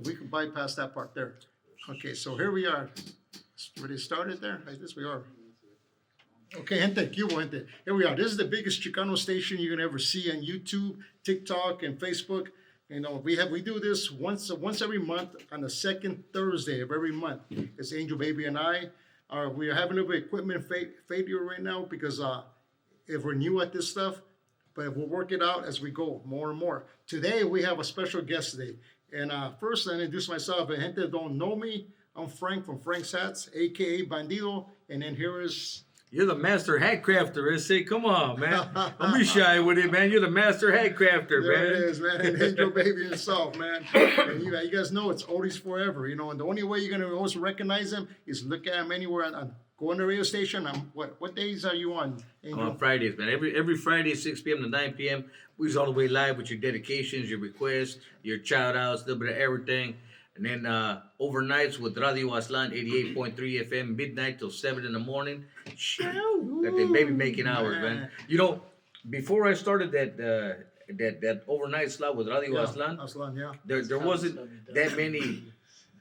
We can bypass that part there. Okay, so here we are. Already started there? Like this we are. Okay, gente, Cubo, gente. Here we are. This is the biggest Chicano station you're gonna ever see on YouTube, TikTok, and Facebook. You know, we do this once every month on the second Thursday of every month. It's Angel Baby and I. We are having a little bit of equipment failure right now because if we're new at this stuff, but we'll work it out as we go more and more. Today we have a special guest today. And first, I introduce myself. And gente that don't know me, I'm Frank from Frank's Hats, a.k.a. Bandido. And then here is... You're the master hat crafter, S.A. Come on, man. Don't be shy with it, man. You're the master hat crafter, there man. There it is, man. And Angel Baby himself, man. And you guys know it's oldies forever, you know. And the only way you're going to always recognize him is look at him anywhere. Go on the radio station. What days are you on, Angel? On Fridays, man. Every Friday, 6 p.m. to 9 p.m. We're all the way live with your dedications, your requests, your shout outs, a little bit of everything. And then overnights with Radio Aslan 88.3 FM, midnight till 7 in the morning. Got the baby making hours, man. You know, before I started that overnight slot with Radio Aslan, there wasn't that many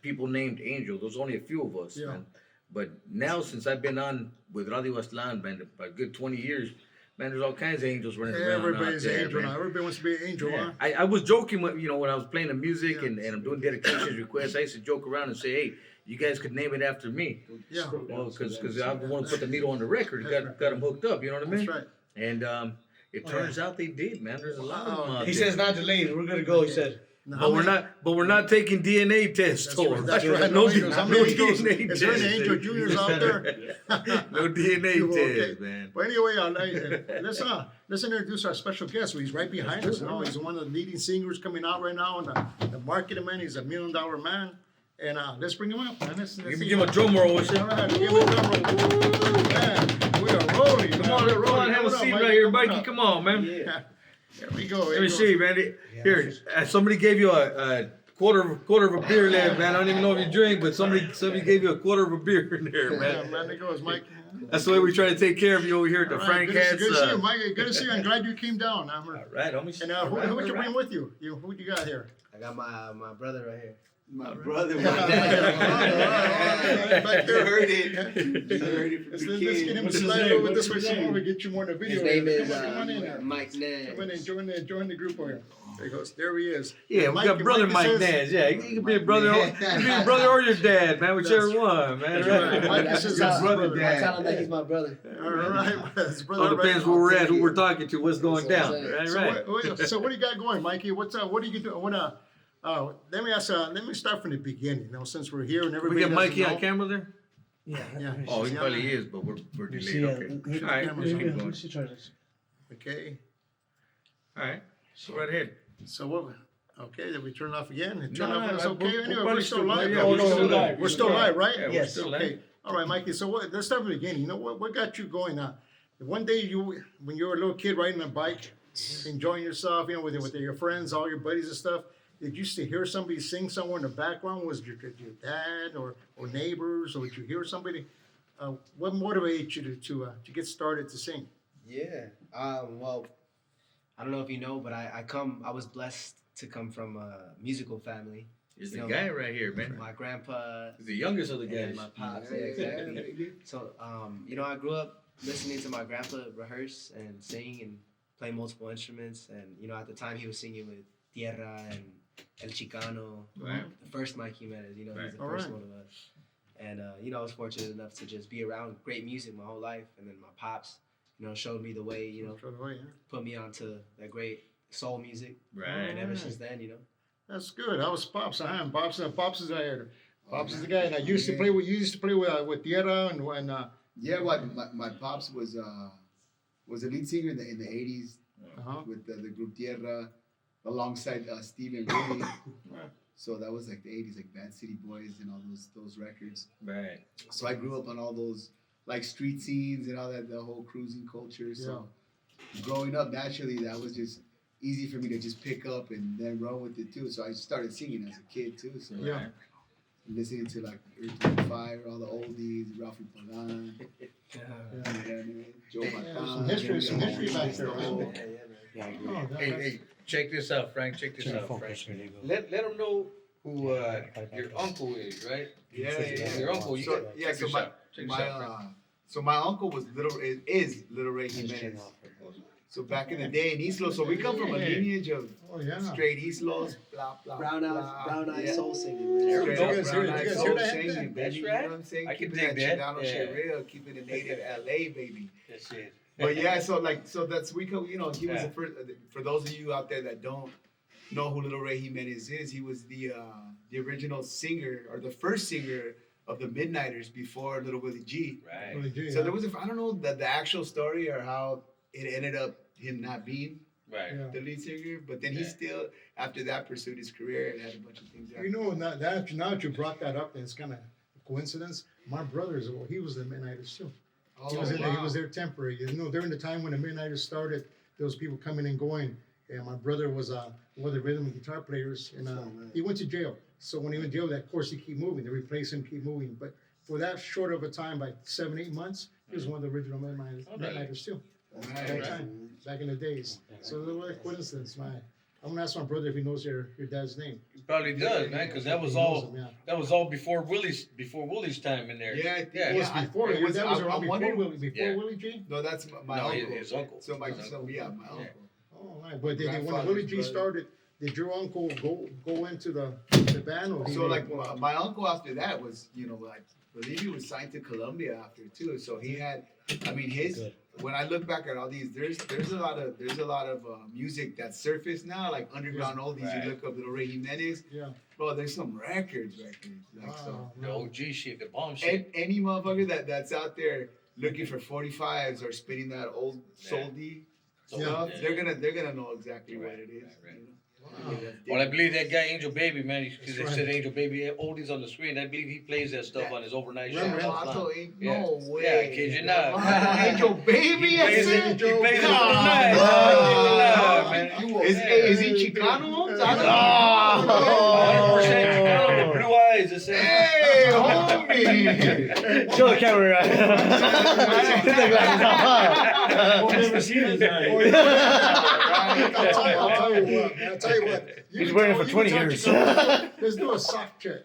people named Angel. There was only a few of us, man. But now, since I've been on with Radio Aslan, man, for a good 20 years, man, there's all kinds of angels running around. Everybody's an angel now. Everybody wants to be an angel, huh? I was joking when I was playing the music and I'm doing dedications requests. I used to joke around and say, hey, you guys could name it after me. Yeah. Well, because I want to put the needle on the record. Got them hooked up, you know what I mean? That's right. And it turns out they did, man. There's a lot of them out He there. says not delayed. We're gonna go. He said. But we're not taking DNA tests. That's right. No DNA tests. Is there any Angel Juniors out there? No DNA tests, man. But anyway, let's introduce our special guest. He's right behind us. He's one of the leading singers coming out right now, and the marketing man. He's $1 million man. And let's bring him up, man. Give him a drum roll. All right, give him a drum roll. Man, we are rolling. Come on, have a seat right here, Mikey. Come on, man. Yeah. There we go. Let me see, man. Here, somebody gave you a quarter of a beer there, man. I don't even know if you drink, but somebody gave you a quarter of a beer in there, man. Yeah, man, there goes Mike. That's the way we try to take care of you over here at the Frank Hats. Good to see you, Mike. Good to see you. I'm glad you came down. All right, homie. And who you bring with you? Who you got here? I got my brother right here. My brother, my dad. You heard it. You heard it from Let's the get kid. him to slide over this way so we get you more in the video. His name is Come on in. Mike Nance. Come on in, join the group over here. There he goes. There he is. Yeah, we got brother Mike Nance. Yeah, you can be a brother, or your dad, man, whichever one, man. Right. Mike is his brother. I tell him that he's my brother. All right, his brother. All depends where we're at, who we're talking to, what's going down. Right. So what do you got going, Mikey? What are you doing? Let me start from the beginning. Since we're here and everybody. We get Mikey on camera there. Yeah. Oh, he probably is, but we're delayed. Okay. All right, let's keep going. Okay. All right. So right ahead. So what? Okay, then we turn it off again. Turn No, off. It's okay. we're Anyway, we're probably still live. yeah, We're still live. We're still live, right? Yeah, Yes. we're still Okay. live. All right, Mikey. So let's start from the beginning. What got you going? One day when you were a little kid riding a bike, enjoying yourself, with your friends, all your buddies and stuff. Did you hear somebody sing somewhere in the background? Was your dad or neighbors, or did you hear somebody? What motivated you to get started to sing? Yeah. Well, I don't know if you know, but I was blessed to come from a musical family. He's the guy right here, man. My grandpa. He's the youngest of the And guys. my pops. Yeah, exactly. So, I grew up listening to my grandpa rehearse and sing and play multiple instruments. And, at the time he was singing with Tierra and El Chicano, Right. the first Mike Jimenez, he's the Right. first one of us. And, I was fortunate enough to just be around great music my whole life. And then my pops, showed me the way, put me onto that great soul music. Right. And ever since then, That's good. I was Pops. Pops is there. Pops is the guy. And you used to play with Tierra and Yeah, my pops was a lead singer in the 80s with the group Tierra alongside Steve and Willie. So that was like the 80s, like Bad City Boys and all those records. Right. So I grew up on all those like street scenes and all that, the whole cruising culture. So growing up, naturally, that was just easy for me to just pick up and then run with it too. So I started singing as a kid too. So listening to like Earth, Wind & Fire, all the oldies, Ralphie Pagan, Joe Matan. some history back there. Hey, check this out, Frank. Check this out, Frank. Let them know who Your uncle is, right? Yeah. Your uncle, you So got- yeah, check so this out. Check this out, Frank. my uncle was is Little Ray Jimenez. So back in the day in Islo, so we come from a lineage of Oh, yeah. straight Islos, blah blah. Brown eyed yeah. soul singing, man. There we Straight go. up brown eyed You guys soul hear that? singing, baby. That's You right. know what I'm saying? I can Keeping dig that that. Chicano shit real, keeping it native LA, baby. That's it. But yeah, so that's he was Yeah. the first. For those of you out there that don't know who Little Ray Jimenez is, he was the original singer or the first singer of the Midnighters before Little Willie G. Right. Really do, So yeah. there was I don't know the actual story or how it ended up him not being Right. Yeah. the lead singer, but then he Yeah. still after that pursued his career and had a bunch of things. You know, now that you brought that up, and it's kind of a coincidence. My brother, he was the Midnighters too. He was there temporary. You know, during the time when the Midnighters started, there was people coming and going. And my brother was one of the rhythm and guitar players, and he went to jail. So when he went to jail, of course, he keep moving. They replace him, keep moving. But for that short of a time, like 7-8 months, he was one of the original Midnighters too. At that time, back in the days. So it was a coincidence, man. I'm gonna ask my brother if he knows your dad's name. He probably does, man, because that was He knows all him, yeah. that was all before Willie's time in there. Yeah, I think- Yeah. It was before. it was- Your dad was I around before wondered- Willie. Yeah. Willie G. No, that's my No, uncle. his uncle. So my His so uncle. yeah, my Yeah. uncle. Oh, right. But when Grandfather's Willie G brother. started, did your uncle go into the band or he So made- like my uncle after that was I believe he was signed to Columbia after too. So he had when I look back at all these, there's a lot of music that surfaced now, like underground oldies. Right. You look up Little Ray Jimenez, Yeah. bro. There's some records. Like Wow, The wow. OG shit, the bomb shit. any motherfucker that's out there looking for 45s or spinning that old soul D stuff, Yeah. they're gonna know exactly what it is. Right. Wow. Well, I believe that guy Angel Baby, man, because they That's said right. Angel Baby oldies on the screen. I believe he plays that stuff on his overnight show. Remember Yeah, him? Vato ain't Yeah. no way. Yeah, I kid you not. Angel Baby, He I plays said. it. He plays it God. overnight. Oh, Man. Is he Chicano? Oh, 100% Chicano with blue eyes. They say. Hey, homie. Show the camera. Put the glasses on. I've never seen his I'll tell you what, man. I'll tell you what. You He's can wearing it tell- for you 20 can tell years. Chicano- Let's do a sock check.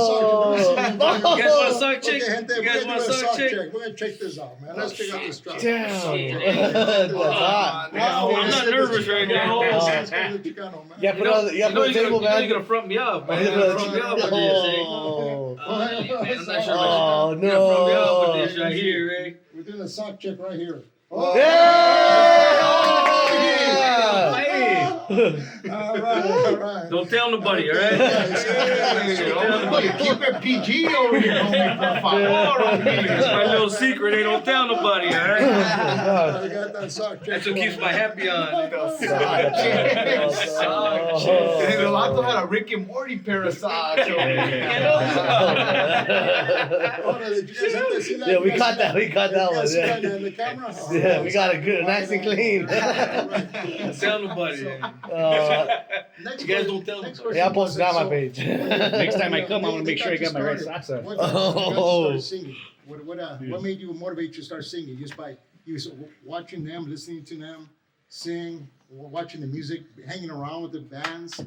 You guys want a sock check? Okay, gente, You guys we're want a gonna do sock check? We're gonna check this out, man. Let's check out this drop. Damn. That's hot. I'm not nervous right now. Let's go to Chicano, man. Yeah, put it on the, yeah, put the table, You're man. gonna front me up, man. Yeah, You're gonna front me up with this, eh? Oh. Man, I'm not sure Oh, about you. You're gonna front me up with no. this right here, eh? We're doing a sock check right here. Yeah. All right. Don't tell nobody, all right? Keep it PG over here, homie, por favor. That's my little secret. They don't tell nobody, all right? I got that sock check. That's what keeps my happy on. The Vato had a Rick and Morty pair of socks over here. Yeah, we got that. We got that one. Yeah. Yeah, The camera. yeah, we got it good, nice and clean. Don't tell nobody. Next You guys question- don't tell next them. question Yeah, I posted it on my was, page. Next time I come, I want to make sure I got my right socks on. What got you started singing? What made you motivate you to start singing? Just by watching them, listening to them sing, watching the music, hanging around with the bands.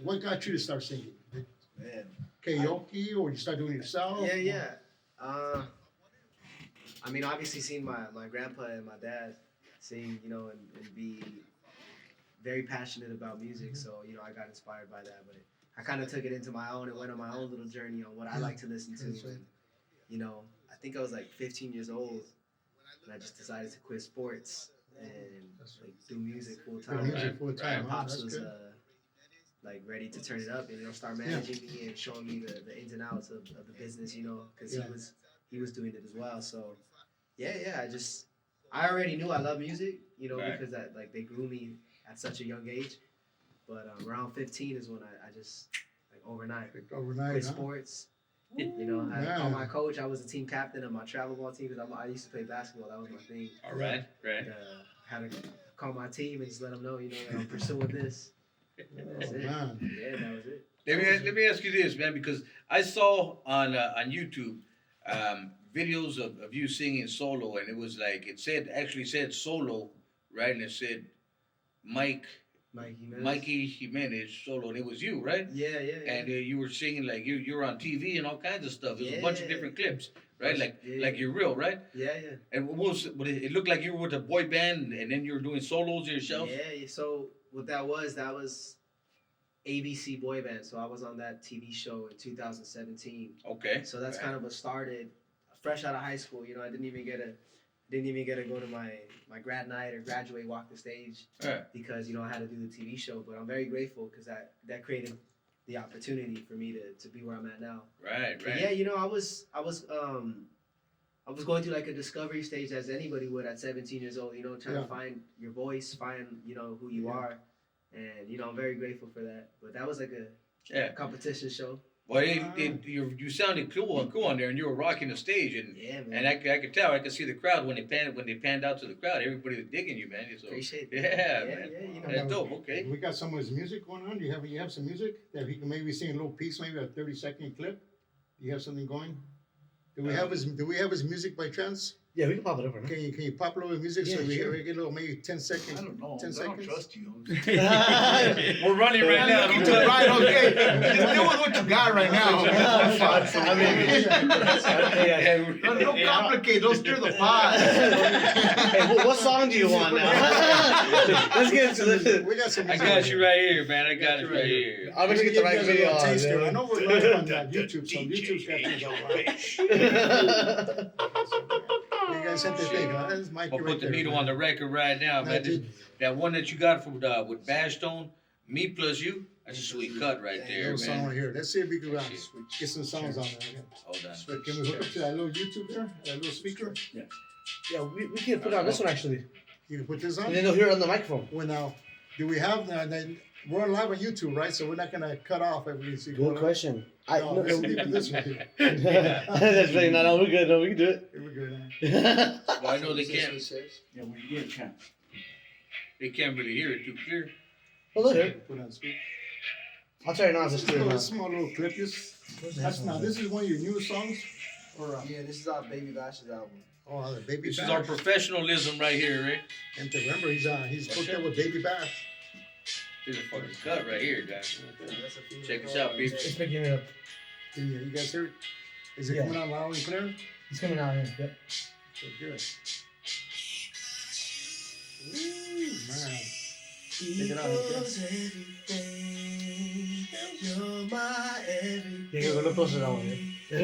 What got you to start singing? Man. Karaoke, or you start doing it yourself? Yeah. I mean, obviously, seeing my grandpa and my dad sing, and be very passionate about music. So, I got inspired by that. But I kind of took it into my own and went on my own little journey on what I like to listen to. That's right. And, I think I was like 15 years old, and I just decided to quit sports and do music full Do time. music full time, huh? Pops That's was good. ready to turn it up and start managing me and showing me the ins and outs of the business, because Yeah. he was doing it as well. So I already knew I love music, Right. because they grew me at such a young age. But around 15 is when I just overnight Overnight, quit huh? sports. I Yeah. called my coach. I was the team captain of my travel ball team because I used to play basketball. That was my thing. All right, right. And, had to call my team and just let them know, that I'm pursuing this. That's it. Man. Yeah, that was it. Let me ask you this, man, because I saw on YouTube videos of you singing solo, and it was like actually said solo, right? And it said Jimenez. Mikey Jimenez solo, and it was you, right? Yeah. And you were singing like you were on TV and all kinds of stuff. There's a bunch of Yeah. different clips, right? Like Yeah. you're real, right? Yeah. And what it looked like you were with a boy band, and then you were doing solos yourself. Yeah. So what that was ABC boy band. So I was on that TV show in 2017. Okay. So that's Right. kind of what started fresh out of high school. You know, I didn't even get to go to my grad night or graduate walk the stage Right. because I had to do the TV show. But I'm very grateful because that created the opportunity for me to be where I'm at now. Right. But yeah, I was going through like a discovery stage as anybody would at 17 years old. Trying Yeah. to find your voice, find who you are, and I'm very grateful for that. But that was like a Yeah. competition show. Well, you sounded cool on there, and you were rocking the stage, and Yeah, man. and I could tell, I could see the crowd when they panned out to the crowd. Everybody was digging you, man. So Appreciate that. yeah, Yeah, man. yeah, That's dope. Okay. We got some of his music going on. Do you have some music that he can maybe sing a little piece, maybe a 30-second clip? Do you have something going? Do we have his music by chance? Yeah, we can pop it up right now. Can you pop a little music so Yeah, we sure. get a little maybe 10 seconds? I don't know. 10 I seconds. don't trust you. We're running right now. Looking to right, okay. Just deal with what you got right now. Don't complicate. Don't stir the pot. Hey, what song do you want now? Let's get into this. We got some I music. got you right here, man. I got it right here. I'll make sure you get the right video on. Taster. I Yeah. know we're live on YouTube, so YouTube's got things on. You guys had to think, huh? That's Mikey I'll right put the there, needle man. on the record right now, man. That one that you got from with Bashstone, Me Plus You, that's a sweet cut right there, Little song man. right here. Let's see if we can get some songs on there. Hold on. So can we hook up to that little YouTube there? That little speaker? Yeah, we can put it on this one actually. You can put this on? And then they'll hear it on the microphone. Well, now, do we have, then we're live on YouTube, right? So we're not going to cut off every single Good question. No, let's leave it this way. That's really not. No, we're good. No, we can do it. Here we go now. Well, I know they can't. Yeah, when you get a chance. They can't really hear it too clear. Well, look. Put on speaker. I'll try it now. Just do it now. A small little clip. Now, this is one of your newest songs? Or, Yeah, this is our Baby Bash's album. oh, the Baby This Bash. is our professionalism right here, right? And remember, he's hooked up with Baby Bash. This is a fucking cut right here, guys. Check this out, It's people. picking it up. You guys hear it? Is it Yeah. coming out loud and clear? It's coming out here. Yep. Okay, good. Ooh, man. Check it out, okay? You're my everything. Yeah, go a little closer to that one. Yeah.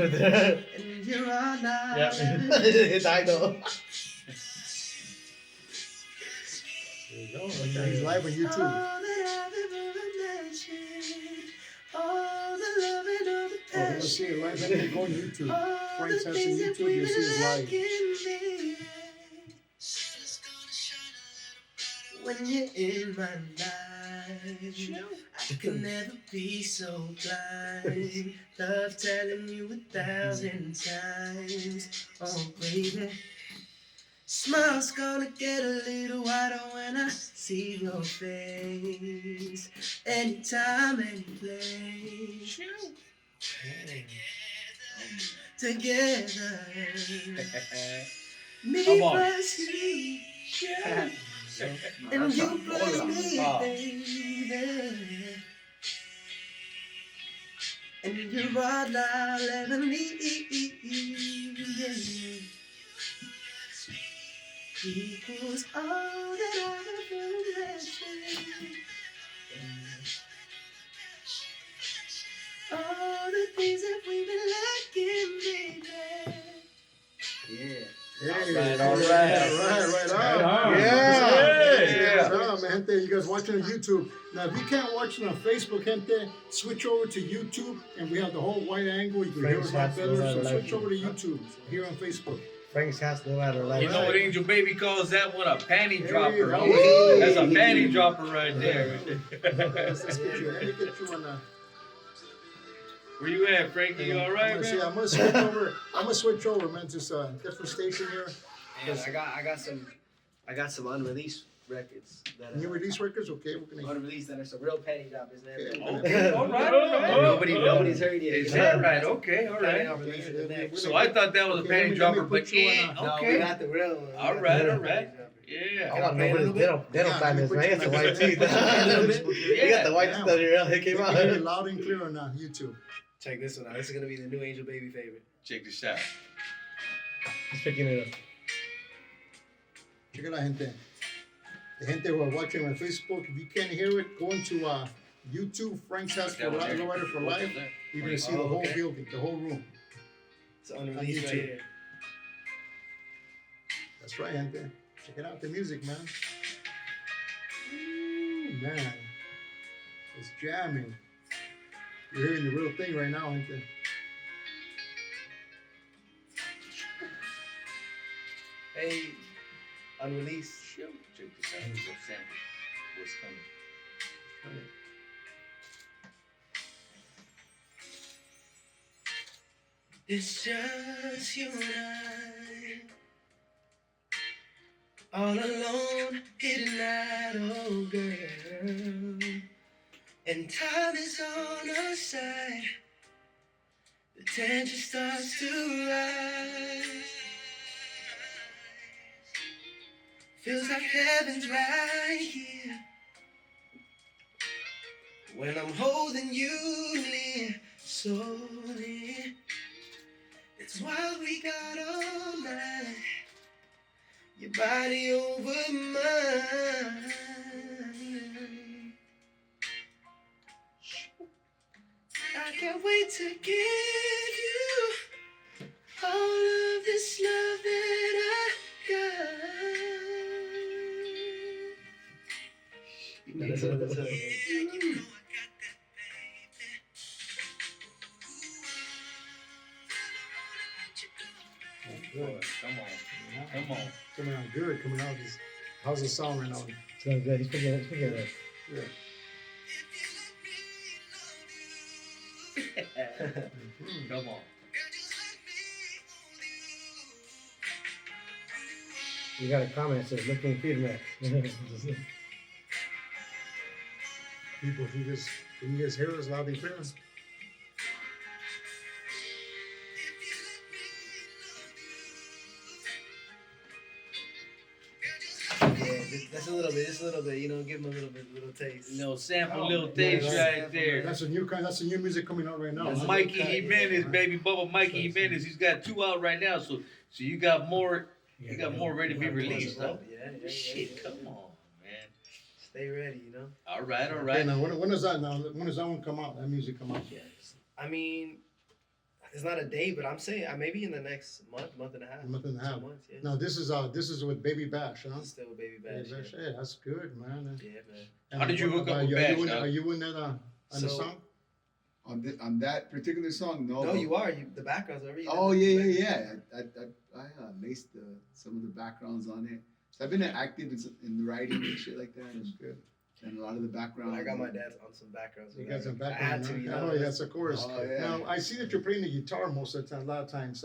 And you're all now. It's I know. There you go. Okay, he's live on YouTube. All that I've ever imagined, all the love and all the Oh, you'll see it live. Then you go on YouTube. all Frank's the has things some that YouTube. we've You'll see been his live. lacking me. When you're in my life, I can never be so blind. Love telling you 1,000 times, oh baby. Smile's gonna get a little wider when I see your face. Anytime, any place. Together. Me Come on. plus you. And you plus me, baby. And you're all I'll ever need. Yeah. Equals all that I've ever imagined. All the things that we've been lacking, baby. Yeah. Hey, all right. right on. Yeah. Right on, man. Gente, you guys watching on YouTube. Now, if you can't watch it on Facebook, gente, switch over to YouTube, and we have the whole wide angle. You can hear us a lot better. So switch over to YouTube here on Facebook. Frank's has no matter like. You know what Angel Baby calls that one? A panty dropper. you go. Oh, that's a panty dropper right there. Let's get you. Let me get you on the. Where you at, Frankie? You all right, man? I'm gonna switch over. I'm gonna switch over, man, to a different station here. And I got some unreleased records that New release records, okay? We're gonna. unreleased that are some real panty droppers, man. Okay, all right. Nobody's heard yet. Is that right? Okay, all right. I'll release it next. So I thought that was a Okay, let panty me dropper, put but you yeah, on No, we okay. got the real one. All right, all right. Yeah. I want to know what they don't find this, man. He got the white teeth. A little bit. He got the white Yeah. teeth out here. It came You out. can hear it loud and clear on YouTube. Check this one out. This is gonna be the new Angel Baby favorite. Check this out. He's picking it up. Check it out, gente. The gente who are watching on Facebook, if you can't hear it, go into YouTube, Frank's House for Life, Lowrider for Life. You're going to see the whole okay. building, the whole room. It's unreleased right YouTube. here. That's right, gente. Check it out, the music, man. Ooh, man. It's jamming. You're hearing the real thing right now, gente. Hey, unreleased. Check this out. We'll sample what's coming. It's just you and I, all alone in the night, oh girl. And time is on our side. The tension starts to rise. Feels like heaven's right here. When I'm holding you near, so near. It's why we got all night. Your body over mine. I can't wait to give you all of this love that I got. Good. Come on. Yeah. Come on. Coming out good, coming out. How's the sound right now? Sounds good. He's picking it up. Good. Mhm. Come on. You got a comment that says looking feedback. People, can you guys hear us loud and clear? Yeah, just a little bit, you know, give them a little taste. Little sample, Oh, little yeah, taste right. right there. That's a new music coming out right now. That's huh? Mikey cut, Jimenez, yeah. baby Bubba Mikey Jimenez. He's got 2 out right now, so you got more. You got more ready to be released, huh? Yeah. Shit, come on, man. Stay ready, you know. All right, all Okay, right. now when does that one come out? That music come out? I mean, it's not a date, but I'm saying maybe in the next month and a half. A month and a half. 2 months, yeah. Now this is with Baby Bash, huh? Still Baby Bash. Baby Bash. Yeah, that's good, man. Yeah, man. And How did you what hook up about with you? Bash, Are dog? you in that on the So- song? On that particular song, no. No, you are. The background's already. Oh yeah. I laced some of the backgrounds on it. So I've been active in the writing and shit like that, That's good. and a lot of the background. I got my dad on some backgrounds. You got some I had background. to, you huh? know. Oh yes, of course. Oh, yeah. Now I see that you're playing the guitar most of the time. A lot of times,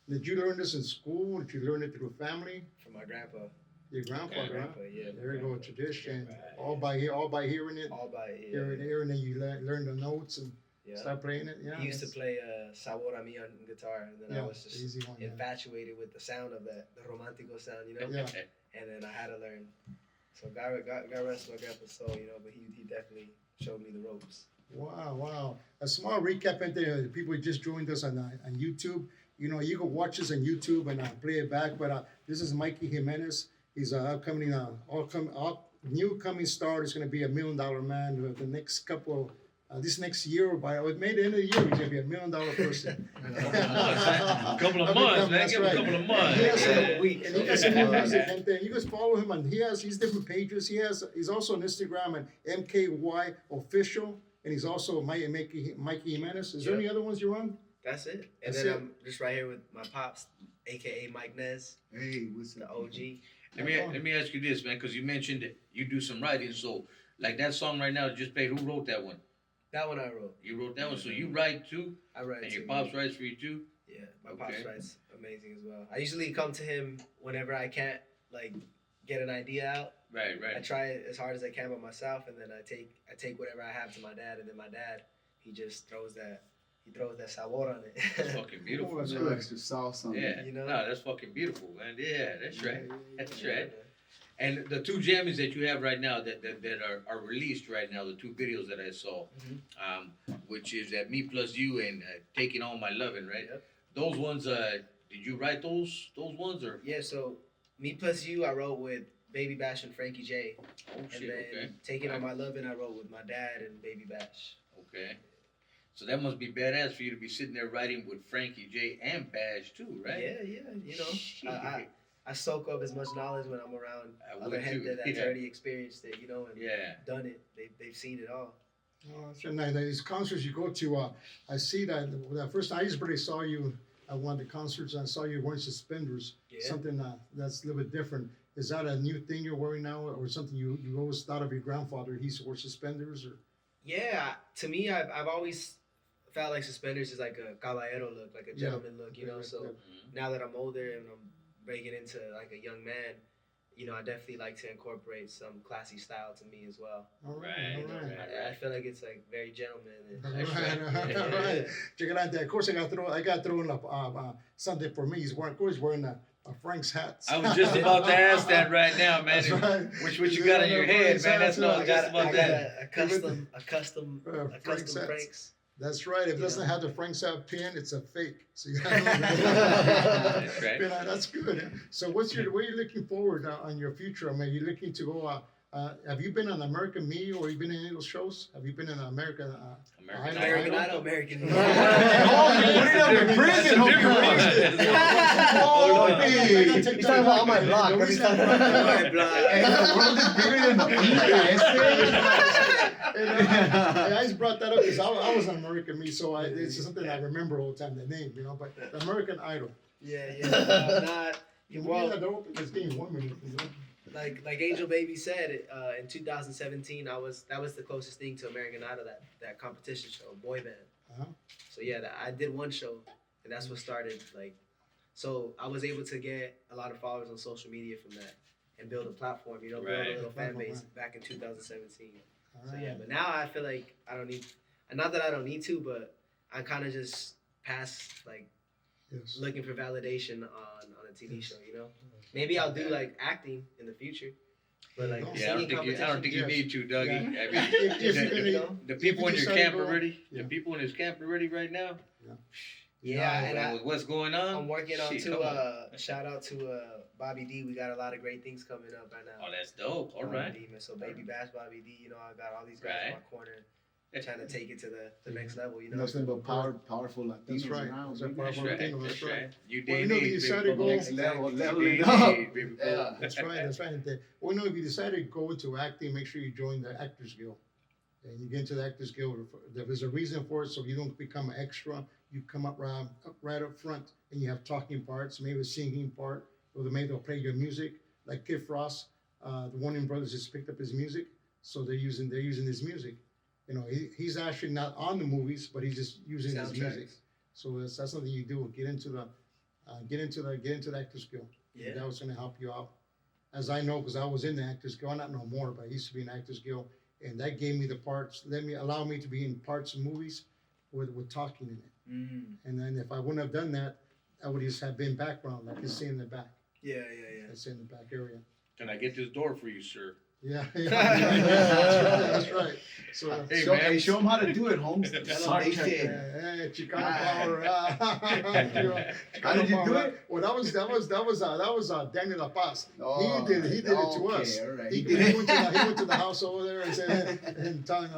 did you learn this in school? Did you learn it through family? From my grandpa. Your grandfather, huh? Grandpa, yeah. There you go, tradition. All by hearing it, All by ear. hearing it, you learn the notes and Yeah. start playing it. Yeah. He used to that's- play Sabor a Mi on guitar, and then Yeah, I was just easy one. Yeah. infatuated with the sound of that, the romantico sound, you know. Yeah. And then I had to learn. So God rest my grandpa's soul, you know. But he definitely showed me the ropes. Wow. A small recap into the people who just joined us on YouTube. You know, you can watch us on YouTube and play it back. But this is Mikey Jimenez. He's an upcoming, new coming star. He's going to be $1 million man. The next couple, this next year, by May the end of the year, he's going to be $1 million person. A couple of months, man. That's Give him a right. couple of months. He has Yeah. and he has some new music, and you guys follow him on. He's different pages. He's also on Instagram and MKY Official, and he's also Mikey Jimenez. Is there any other ones you run? That's it. And That's then it. I'm just right here with my pops, aka Mike Nez, Hey, what's the up? OG. Let me ask you this, man, because you mentioned that you do some writing. So, like that song right now, just played. Who wrote that one? That one I wrote. You wrote that one. So you write too, I write. and your too. pops writes for you too. Yeah, my pops Okay. writes amazing as well. I usually come to him whenever I can't like get an idea out. Right. I try it as hard as I can by myself, and then I take whatever I have to my dad, and then my dad he just throws that he throws that sabor on it. That's fucking beautiful. Oh, that's A good. little extra sauce on Yeah, it. You know? no, that's fucking beautiful, man. Yeah, that's right. That's Yeah, right. And the two jammies that you have right now that are released right now, the two videos that I saw, which is that Me Plus You and Taking All My Lovin', right? Yep. Those ones, did you write those ones or? Yeah, so Me Plus You I wrote with Baby Bash and Frankie J. Oh And shit, then okay. Taking On My Lovin' I wrote with my dad and Baby Bash. Okay. So that must be badass for you to be sitting there writing with Frankie J and Bash too, right? Yeah, you know. I soak up as much knowledge when I'm around I other would gente too, that's yeah. already experienced it, you know, and Yeah. done it. They've seen it all. Oh, that's really nice. Now, these concerts you go to, I see that the first time I just really saw you at one of the concerts, I saw you wearing suspenders. Yeah. Something that's a little bit different. Is that a new thing you're wearing now, or something you always thought of your grandfather? He used to wear suspenders, or Yeah, to me, I've always felt like suspenders is like a caballero look, like a gentleman look, you know. Yeah, So yeah. now that I'm older and I'm breaking into like a young man, you know, I definitely like to incorporate some classy style to me as well. all right, Right, all right. I feel like it's like very gentleman. All And, right, right. all right. Check it out. Of course, I got to throw in something for me. He's wearing a Frank's hat. I was just about to ask that right now, man. That's right. Which you got on your head, man? That's what I was just I about got to ask. a custom Frank's hats. Franks. That's right. If it You doesn't know. have the Frank's hat pin, it's a fake. So you gotta That's right. That's good. So what are you looking forward on your future? I mean, you looking to go? Have you been on American Me, or you been in any of those shows? Have you been in American? American Idol, American. Oh, you put it up in prison, hope you read it. Oh, Oh, hey. hey. He's talking about on my block. No, he's not- My block. Hey, the world is bigger than the pinga, And I just brought that up because I was on American Me, so it's just something I remember all the time, the name, you know. But the American Idol. Yeah. Not. Well, Well, they're open this game 1 minute. You know? like Angel Baby said, in 2017, that was the closest thing to American Idol, that competition show, boy band. Uh-huh. So yeah, I did one show, and that's what started like. So I was able to get a lot of followers on social media from that, and build a platform, you know, build Right. a little fan Platform, base back in 2017. All So right. yeah, but now I feel like I don't need, and not that I don't need to, but I kind of just past like Yes. looking for validation on a TV show, you know. Maybe I'll do like acting in the future, but like Yeah, Yeah, I singing don't think competition. you need to, Dougie. Yeah. I mean, If you're the- gonna- you know? the people in if you your decide to camp go- are ready. Yeah. The people in his camp are ready right now. Yeah, and And with what's going on? I'm working on Shit, to come on. shout out to Bobby D. We got a lot of great things coming up right now. Oh, that's dope. All Bobby right. D, man. So Baby Bash, Bobby D. You know, I got all these guys in Right. my corner trying to take it to the next level. You know. Nothing but powerful Latinos That's right. around. That's baby. right. That's right. That's right. You Well, did you know, if you need decide to baby go- boy. Next level, You leveling did up. need baby boy. Yeah. That's right. That's right. Well, no, if you decide to go into acting, make sure you join the Actors Guild. And you get into the Actors Guild. There's a reason for it, so you don't become an extra. You come up right up front, and you have talking parts, maybe a singing part, or maybe they'll play your music. Like Kid Frost, the Warner Brothers just picked up his music, so they're using his music. You know, he's actually not on the movies, but he's just using his music. Soundtracks. So that's something you do. Get into the Actors Guild. Yeah. That was going to help you out. As I know, because I was in the Actors Guild, not no more, but I used to be in the Actors Guild, and that gave me the parts, allow me to be in parts of movies with talking in it. Mm. And then if I wouldn't have done that, I would just have been background, like you see in the back. Yeah. That's in the back area. Can I get this door for you, sir? Yeah, that's right. So, Hey, Show, man. show them how to do it, Holmes. Tell 'em Sorry, they check did. it. hey, Chicano Power. How did you do it? Well, that was Daniel La Paz. Oh, he did it to okay, us. all right. He went to the house over there and said, and Tom,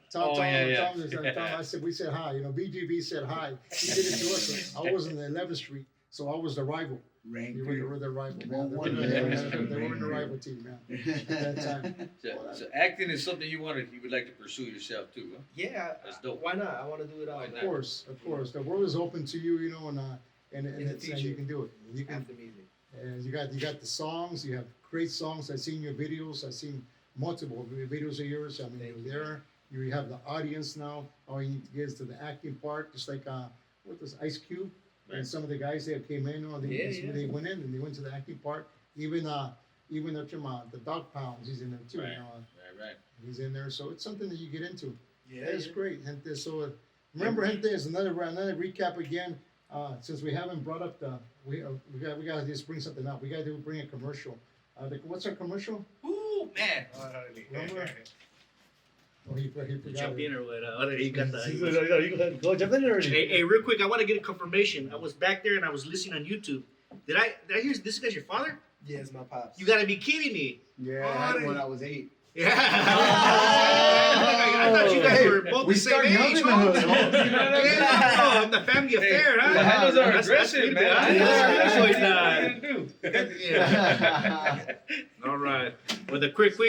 I said, we said hi. You know, BGB said hi. He did it to us. I was in the 11th Street, so I was the rival. Rank They were the rival, man. One, They one, were yeah. in the rival team, man. At that time. So acting is something you would like to pursue yourself too, huh? Yeah. That's dope. Why not? I want to do it all. Why Of not? course. The world is open to you, you know, and In the and future. you can do it. You can. After music. And you got the songs. You have great songs. I've seen your videos. I've seen multiple videos of yours. I mean, Thank you're there. You have the audience now. All you need to get is to the acting part, just like what was Ice Cube and some of the guys that came in. They went in and they went to the acting part. Even the Dog Pounds, he's in there too. Right. You know, Right. he's in there. So it's something that you get into. Yeah. It's great. And so Remember, gente, is another recap again. Since we haven't brought up we gotta just bring something up. We gotta bring a commercial. What's our commercial? Ooh, man. Remember? Oh, he forgot Jump it. in or what? You got No, the. you go ahead. Go jump in already. Hey, real quick, I want to get a confirmation. I was back there and I was listening on YouTube. Did I hear this guy's your father? Yeah, it's my pops. You gotta be kidding me. Yeah, I had it when I was 8. Yeah. I thought you guys were both we the same start young age. in the huh? hood. homie, you know what I mean? Yeah, the family affair, huh? The handles are That's aggressive, pretty man. good, huh? Yeah. Yeah. All right. Well, the quick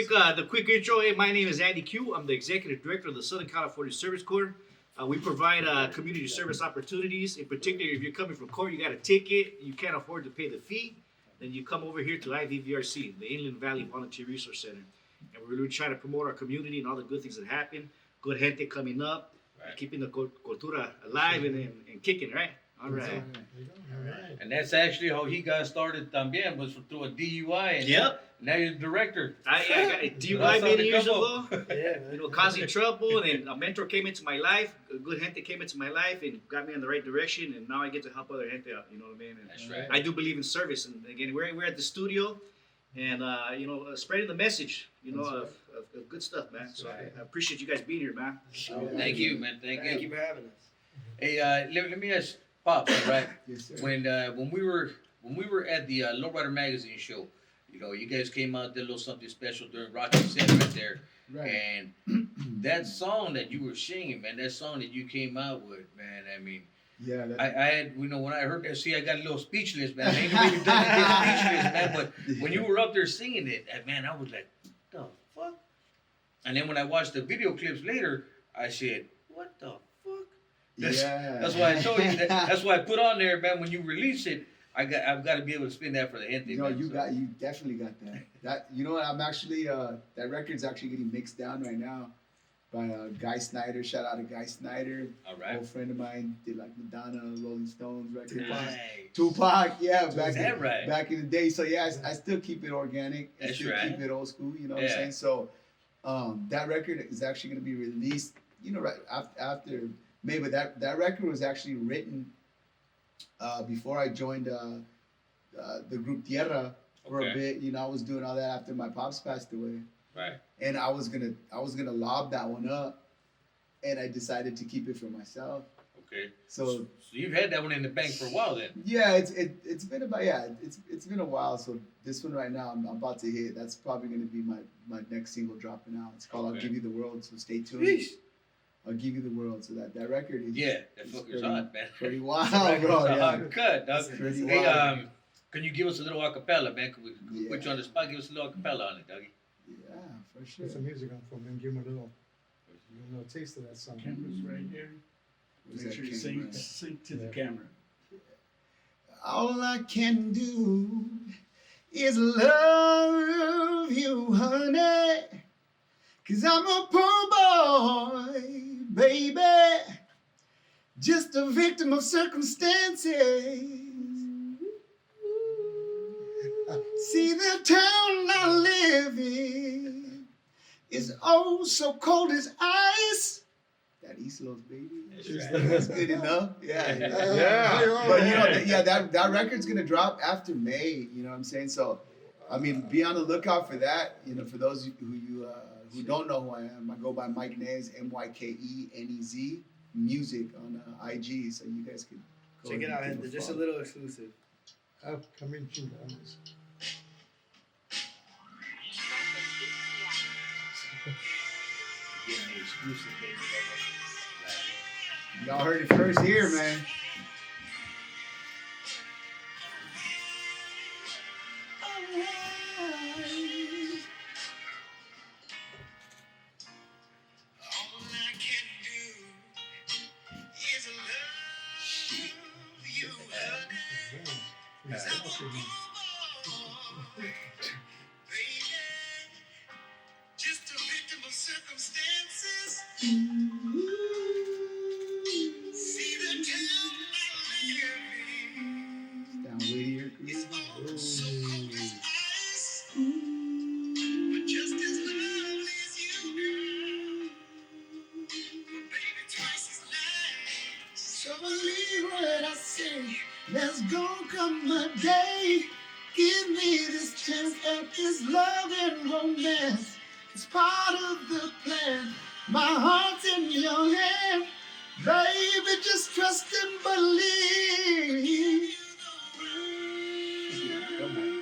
intro. Hey, my name is Andy Q. I'm the executive director of the Southern California Service Corps. We provide community service opportunities. In particular, if you're coming from court, you got a ticket, you can't afford to pay the fee, then you come over here to IVVRC, the Inland Valley Volunteer Resource Center. And we're really trying to promote our community and all the good things that happen. Good gente coming up, keeping the cultura alive and kicking, right? All right. There you go. All right. And that's actually how he got started también, was through a DUI. And Yep. now you're the director. I got a DUI That's many how years they come ago. You know, causing trouble, and then a mentor came into my life. A good gente came into my life and got me in the right direction, and now I get to help other gente out. You know what I mean? And That's right. I do believe in service, and again, we're at the studio, and you know, spreading the message, you know, of good stuff, man. So I appreciate you guys being here, man. Thank you, man. Thank Thank you. you for having us. Hey, let me ask Pops, all right? Yes, sir. When we were at the Lowrider Magazine show, you know, you guys came out, did a little something special during Rocky Center right there. Right. And that song that you were singing, man, that song that you came out with, man, I mean, Yeah. I had, you know, when I heard that, see, I got a little speechless, man. I ain't really done to get speechless, man, but when you were up there singing it, man, I was like, what the fuck? And then when I watched the video clips later, I said, what the fuck? That's why I told you that. That's why I put on there, man, when you release it, I've got to be able to spin that for the gente. No, man, you so. you definitely got that. You know what? I'm actually that record's actually getting mixed down right now by Guy Snyder. Shout out to Guy Snyder, All right. old friend of mine. Did like Madonna, Rolling Stones record. Nice. Tupac, yeah, Is that right? back in the day. So yeah, I still keep it organic. I That's still right. keep it old school. You know what Yeah. I'm saying? So that record is actually going to be released. You know, right after May, but that record was actually written before I joined the group Tierra for a Okay. bit. You know, I was doing all that after my pops passed away, Right. and I was gonna lob that one up, and I decided to keep it for myself. Okay. So you've had that one in the bank for a while then. yeah, it's been about it's been a while. So this one right now I'm about to hit. That's probably gonna be my next single dropping out. It's called Okay. I'll Give You the World. So stay tuned. Yeesh. I'll Give You the World. So that record is Yeah, that it's fucker's pretty- hot, man. pretty wild, That bro. record's a Yeah. hot cut, dog. It's pretty Hey, wild. can you give us a little acapella, man? Can we Yeah. put you on the spot? Give us a little acapella on it, doggy. Yeah, for sure. Put some music on for him and give him a little taste of that song. Camera's right here. Where's Make that sure you camera sing at? to the camera. All I can do is love you, honey. 'Cause I'm a poor boy, baby. Just a victim of circumstances. See, the town I live in is oh so cold as ice. That East Los, baby. That's good enough. Yeah. But you know, that record's gonna drop after May. You know what I'm saying? So, I mean, be on the lookout for that. You know, for those who don't know who I am, I go by Mike Nez, MyKenez music on IG. So you guys can go Check it ahead out, and give gente. Just a follow. little exclusive. Upcoming chingados. Getting the exclusive, baby. Y'all heard it first here, man. Just a victim of circumstances. See the town I live in Down Whittier. is oh so cold as ice, but just as lovely as you, girl. But baby, twice as nice. from the day. Give me this chance at this love and romance. It's part of the plan. My heart's in your hand. Baby, just trust and believe.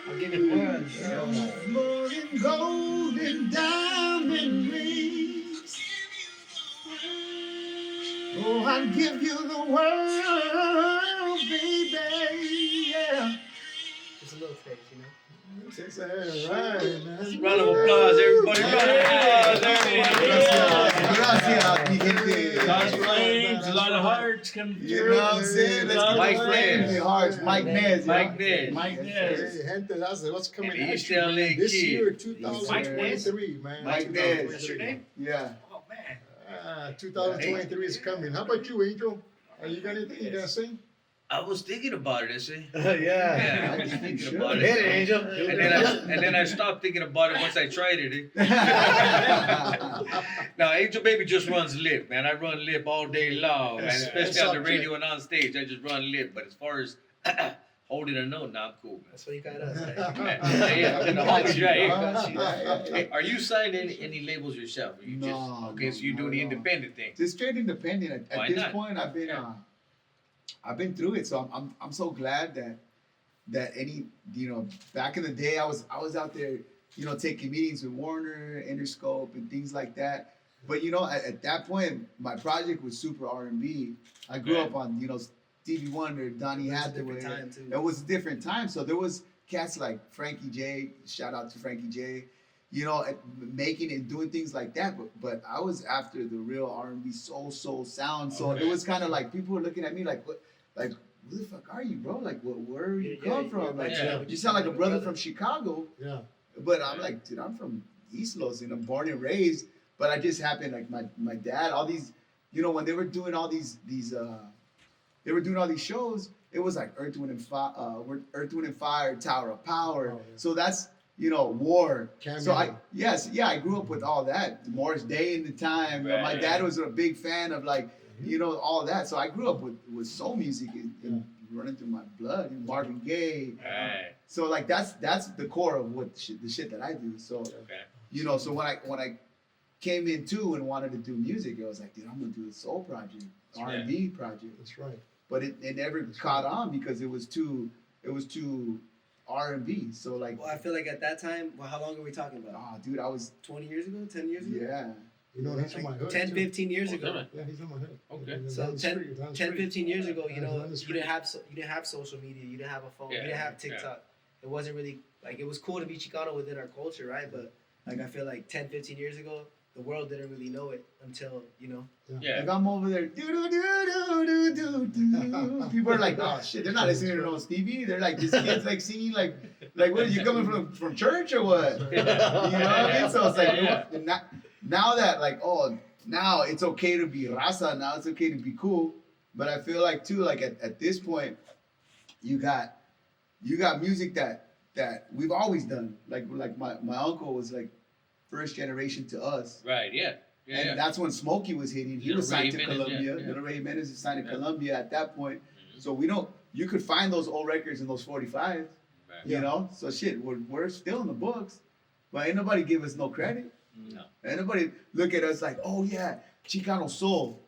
I'll give you one. More than gold and diamond rings. Oh, I'd give you the world, baby. Yeah. Just a little taste, you know. Right, man. Round of applause, everybody. Round of applause, everybody. Gracias, mi gente. God's flames, a lot of hearts come You know what I'm saying? Let's get Mike those Nez. flames. Hearts. Mike Nez. Mike Nez. Mike Hey, Nez. gente, that's what's coming And at East you, LA man. This kid. year, 2023, man. Mike Nez. What's your name? Yeah. Oh man. 2023 is coming. How about you, Angel? Are you got anything you gonna sing? I was thinking about it, I see. Yeah. Yeah, I I was think you thinking should. about Hit it, it. Angel. And then I stopped thinking about it once I tried it. Now, Angel Baby just runs lip, man. I run lip all day long, man. Especially That's on the okay. radio and on stage. I just run lip. But as far as holding a note, nah, I'm cool, man. That's what you got us. Right? Yeah, and the homies right here. Got you. Hey, are you signed any labels yourself? Or you just No, okay? So you no, do the no. independent thing. Just straight independent. At Why this not? point, I've been through it, so I'm so glad that back in the day I was out there, taking meetings with Warner, Interscope, and things like that. But at that point, my project was super R&B. I grew Right. up on Stevie Wonder, Donny It was a Hathaway. different time, too. It was a different time, so there was cats like Frankie J. Shout out to Frankie J. Making and doing things like that. But I was after the real R&B soul sound. So it was kind of like people were looking at me like, what, like, who the fuck are you, bro? Like, where you come from? Like, yeah. you sound like a brother from Chicago. Yeah. But I'm like, dude, I'm from East Los, and I'm born and raised. But I just happened, like my dad, all these, when they were doing all these shows, it was like Earth, Wind and Fire, Tower of Power. Oh, yeah. So that's war. Cameo. So I grew up with all that. Morris Day in the time. Right. My dad was a big fan of all that. So I grew up with soul music and running through my blood. And Marvin Gaye. Right. So like that's the core of what the shit that I do. So Okay. so when I came in too and wanted to do music, I was like, dude, I'm gonna do a soul project, R&B project. That's right. But it never caught on because it was too R&B. So like, Well, I feel like at that time, how long are we talking about? dude, I was 20 years ago? 10 years ago? yeah. You know, he's from my hood. 10, too. 15 years Oh, ago. really? Yeah, he's on my hood. Okay. He's So down the 10, street, down the 10, street. 15 years ago, Down the you street. didn't have social media, you didn't have a phone, Yeah, you didn't have yeah. TikTok. It wasn't really like, it was cool to be Chicano within our culture, right? But like I feel like 10, 15 years ago, the world didn't really know it until Yeah. Like I'm over there, do. People are like, oh shit, they're not listening to no Stevie. They're like, this kid's like singing like what are you coming from church or what? You know what I mean? So it's like now that like, oh, now it's okay to be raza. Now it's okay to be cool. But I feel like too, like at this point, you got music that we've always done. Like my uncle was like first generation to us. Right. Yeah. Yeah. And Yeah. that's when Smokey was hitting. He Little was signed Ray to Jimenez, Columbia. yeah. Little Ray Jimenez was signed to Yeah. Columbia at that point. Mhm. So you could find those old records in those 45s, Right. you know? So shit, we're still in the books, but ain't nobody give us no credit. No. Ain't nobody look at us like, oh yeah, Chicano Soul.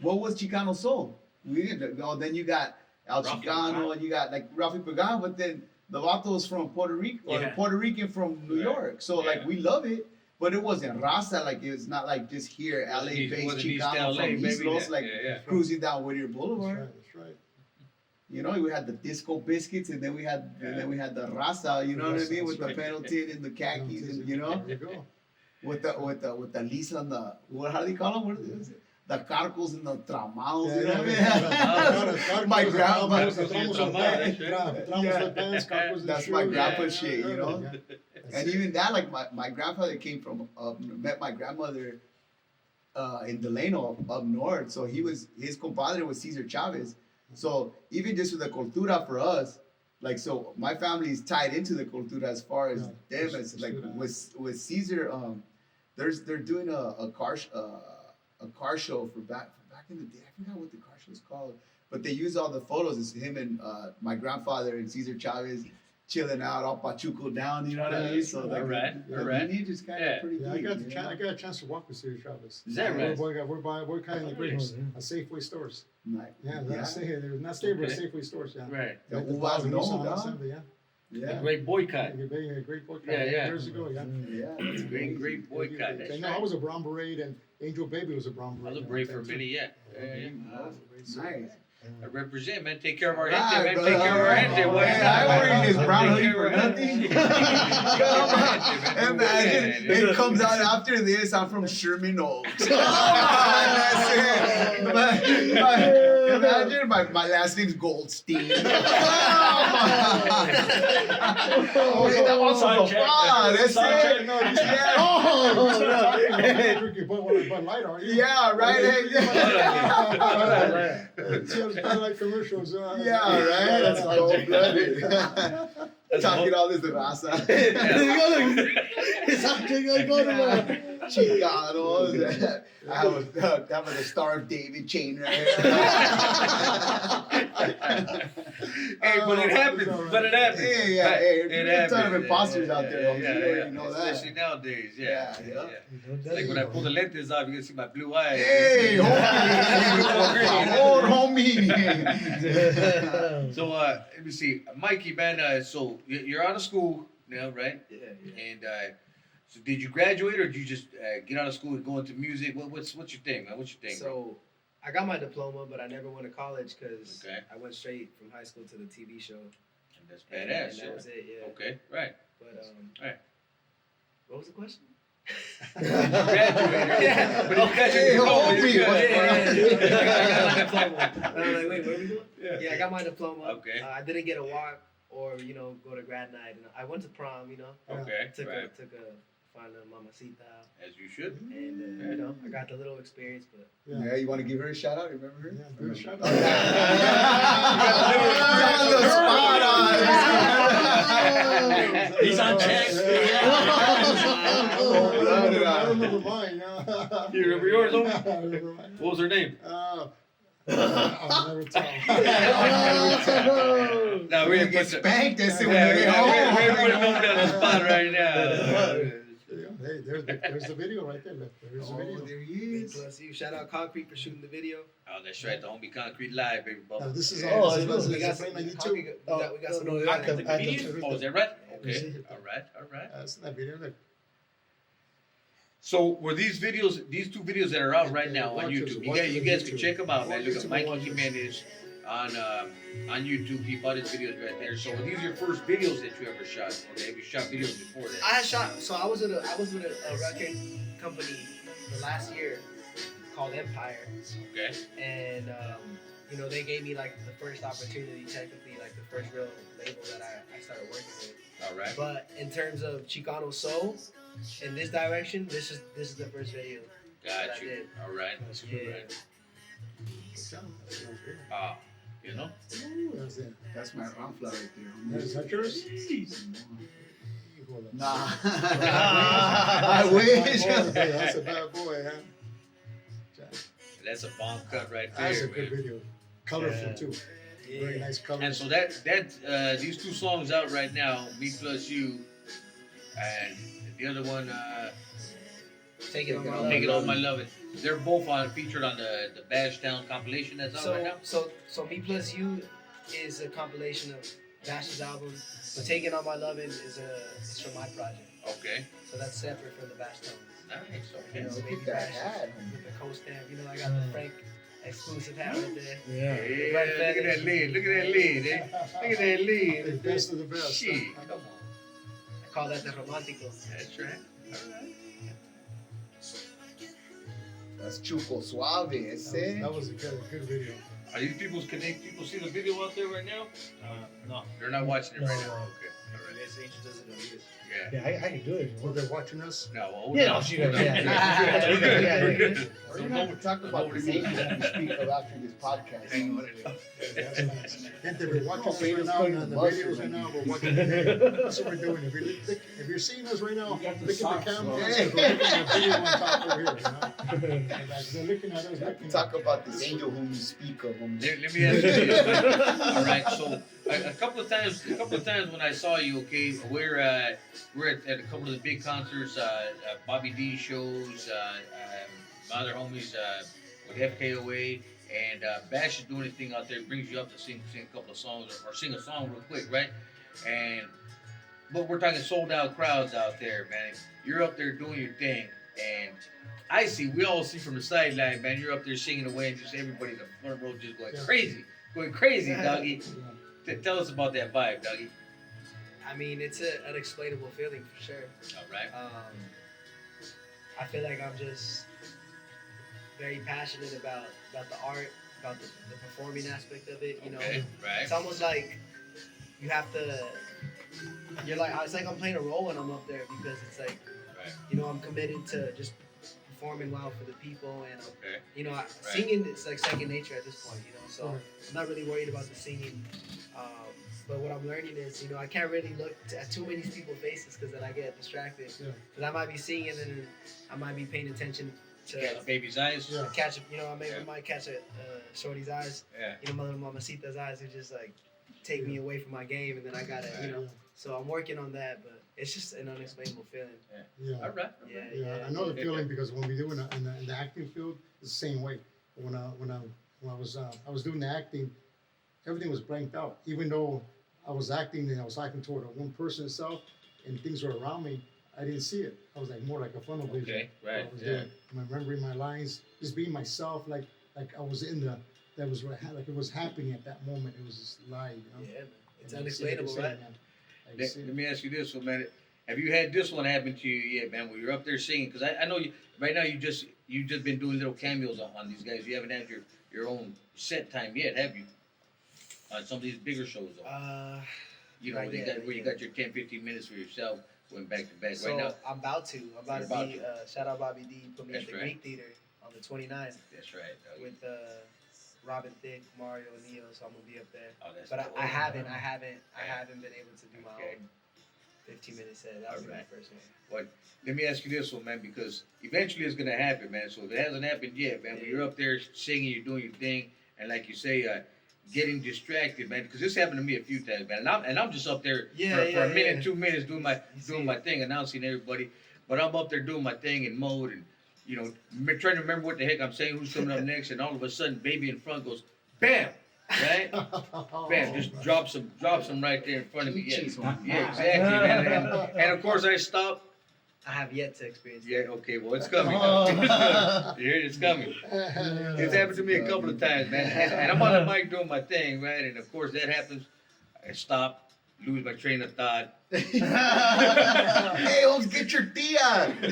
What was Chicano Soul? We didn't know. Then you got El Rafi Chicano, Pagan. and you got like Rafi Pagan, but then the Vatos from Puerto Rico, or Yeah. Puerto Rican from New Right. York. So like Yeah. we love it, but it wasn't Raza. Like it's not like just here, LA It based wasn't East Chicano LA, from East maybe Los, that. like Yeah. cruising down Whittier That's Boulevard. right. That's right. You know, we had the disco biscuits, and then we had the Raza. You know what I mean, with the right. Pendleton and the khakis, and you know, There you go. with the Lisa and the how do you call them? What is it? The carcos and the tramados. You know what I mean? My grandpa. That's my grandpa's shit, you know? And even that, like my grandfather came from met my grandmother in Delano up north. So his compadre was Cesar Chavez. So even just with the cultura for us, like so my family is tied into the cultura as far as Yeah, them as like cultura. with Cesar. They're doing a car show for back in the day. I forgot what the car show is called. But they use all the photos. It's him and my grandfather and Cesar Chavez chilling out, all pachuco down. You know what I mean? So like, all right. the lineage is kind of pretty Yeah, I deep. got you know? I got a chance to walk with Cesar Chavez. Is that right? We're kind of like Safeway stores. Nice. Yeah, not Safeway, Okay. Safeway stores. Yeah. Right. The Like Uvas no, Nissan dog. Assembly, yeah. Yeah. Great boycott. A great boycott. Yeah, yeah. Years ago, yeah. Yeah, that's Great, crazy. great boycott. That's No, I right. was a brown beret, and Angel Baby was a brown I beret. was a brave for a minute, yeah. Yeah. Nice. I represent, man. Take care of our Right, gente, man. brother. Take care of our gente. Oh, What man, I wearing this brown Take hoodie care for of our nothing. gente. Come on. Imagine it comes out after this. I'm from Sherman Oaks. That's it. Imagine my last name's Goldstein. That was so fun. That's it. Yeah. Drinking Bud Light, are you? Yeah, right. Hey, yeah. Bud Light commercials. Yeah, right. That's cold blooded. Talking all this raza. Chicanos. I have a Star of David chain right here. Hey, but it happens. But it happens. Hey, yeah, hey, It there's a ton of happens. imposters out there. Yeah, You yeah, already yeah. know that. Especially nowadays. Yeah. Yeah, yeah. Like when I pull the lenses off, you can see my blue eyes. Hey, homie. So let me see, Mikey, man. So you're out of school now, right? Yeah. And so did you graduate or did you just get out of school and go into music? What's your thing, man? What's your thing? So I got my diploma, but I never went to college because Okay. I went straight from high school to the TV show. And that's And badass. that was it, yeah. Okay, right. But Alright. what was the question? Graduated. Yeah. But you got Hey, your diploma. homie, You got- what- I got my diploma. And I'm like, wait, what are we doing? Yeah. Yeah, I got my diploma. Okay. I didn't get a walk or go to grad night. And I went to prom. Okay, Took right. a find a mamacita, As you should. and I got the little experience. But Yeah, you want to give her a shout out? Remember her? Yeah, do a shout Oh, out. yeah. On the spot on. He's on check. I remember mine. You remember yours, homie? I remember mine. What was her name? I'll never tell. No, we You didn't get put the. spanked. That's it. Yeah, When you get we home. put him on the spot right now. Hey, there's the video right there. There's the Oh, video. there he is. plus you, shout out Concrete for shooting the video. Oh, that's right. The homie Concrete Live, baby. Now, Bubba. this is Oh, all. it's This We is got playing on YouTube. Concrete, we got some. no, new at the- content. at the- Video? Oh, is that right? You see Okay. it? All right. That's that video. Look. So were these videos, these two videos that are out right now on Watch YouTube? it, You watch guys, it you on guys can YouTube. check them out, man. Watch Look it, at Mikey watch it. Jimenez on YouTube. He bought his videos right there. So were these your first videos that you ever shot? Okay, have you shot videos before that? I had shot. So I was with a record company the last year called Empire, Okay. and they gave me like the first opportunity, technically like the first real label that I started working with. All right. But in terms of Chicano soul, in this direction, this is the first video. that Got I you. did. All right. That's Yeah. good. You know? Ooh, that's it. That's my round flower right there. Is that yours? Nah. I wish. Hey, that's a bad boy, huh? That's a bomb cut right That's there, a good man. video. Colorful Yeah. too. Very nice colors. And so these two songs out right now, Me Plus You, and the other one, Take it on my Take It love. On My Lovin'. They're both featured on the Bash Down compilation that's out right now. So Me Plus You is a compilation of Bash's album, but Take It On My Lovin' is from my project. Okay. So that's separate from the Bash Tones. Nice. You Okay. know, Look Baby at that Bash hat. with the co-stamp. I got the Frank exclusive hat right there. Yeah. Yeah, Right look at feathers. that lead. Look at that lead. Eh? Look at that The lead. best of the best. Shit. Come on. I call that the Romantico. That's right. That's Chuco Suave. Ese. That was a good video. Are these people, can they people see the video out there right now? No. They're not watching it right now. No. Okay. All right. guess Angel doesn't know this. Yeah. Yeah, I can do it. Were they watching us? No, well, Yeah, no, no, she does. no. Yeah. We're good. Yeah, We're yeah. good. We're gonna have to talk about this angel when we speak of after this podcast. Gente, we're watching us right now on the videos right now. We're watching. That's what we're doing. If you're seeing us right now, look at the camera. We're looking at the video on top over here. You know? And like, they're looking at us. Looking Talk about this angel whom you speak of. Let me ask you this, man. All right, so a couple of times when I saw you, okay, we're at a couple of the big concerts, Bobby D shows, my other homies with FKOA, and Bash is doing anything out there, brings you up to sing a couple of songs or sing a song real quick, right? But we're talking sold out crowds out there, man. You're up there doing your thing, and we all see from the sideline, man. You're up there singing away, and just everybody in the front row just going crazy, doggy. Tell us about that vibe, doggy. I mean, it's an unexplainable feeling for sure. All right. I feel like I'm just very passionate about the art, about the performing aspect of it. You know, Okay, right. it's almost like you have to. You're like, it's like I'm playing a role when I'm up there because it's like, Right. you know, I'm committed to just performing well for the people, and Okay. you know, singing it's like second nature at this point. You know, so I'm not really worried about the singing. But what I'm learning is, you know, I can't really look at too many people's faces because then I get distracted. Because I might be singing and then I might be paying attention to Catch baby's eyes. Yeah. catch, you know, I might catch a shorty's eyes, Yeah. you know, my little mamacita's eyes who just like take me away from my game, and then I gotta, you know. So I'm working on that, but it's just an unexplainable feeling. Yeah. All right. Yeah, I know the feeling because when we do in the acting field, it's the same way. When I was doing the acting, everything was blanked out. Even though I was acting and I was acting toward one person itself, and things were around me, I didn't see it. I was like more like a funnel vision. Okay, right, I was yeah. doing. I'm remembering my lines, just being myself, like I was in the. That was what like it was happening at that moment. It was just live, you know. Yeah, man. It's And you see it, unexplainable, you see it, right? man. Like, you see it. Let me ask you this one, man. Have you had this one happen to you yet, man? When you're up there singing, because I know you right now. You just been doing little cameos on these guys. You haven't had your own set time yet, have you? On some of these bigger shows, though. You know, Not yet, where you got your 10, 15 minutes for yourself, going back to back. So Right now, I'm about to You're about be shout out Bobby D, put me That's at the right. Greek Theater on the 29th that's right. Dog. with Robin Thicke, Mario, and Neo, so I'm gonna be up there. Oh, that's But cool. I haven't been able to do my Okay. own 15-minute set. That would be Alright. my first one. Let me ask you this one, man, because eventually it's gonna happen, man. So if it hasn't happened yet, man, when you're up there singing, you're doing your thing, and like you say, getting distracted, man, because this happened to me a few times, man. And I'm just up there for a minute, 2 minutes doing my thing, announcing everybody. But I'm up there doing my thing in mode, and you know, trying to remember what the heck I'm saying, who's coming up next, and all of a sudden, baby in front goes, bam, right, bam, just drops him right there in front of me. Yeah, yeah, exactly, man. And of course, I stop. I have yet to experience Yeah, that. okay, well, it's coming. It's coming. You hear it? It's coming. It's happened to me a couple of times, man. And I'm on the mic doing my thing, right? And of course, that happens. I stop, lose my train of thought. Hey, Holmes, get your tia. And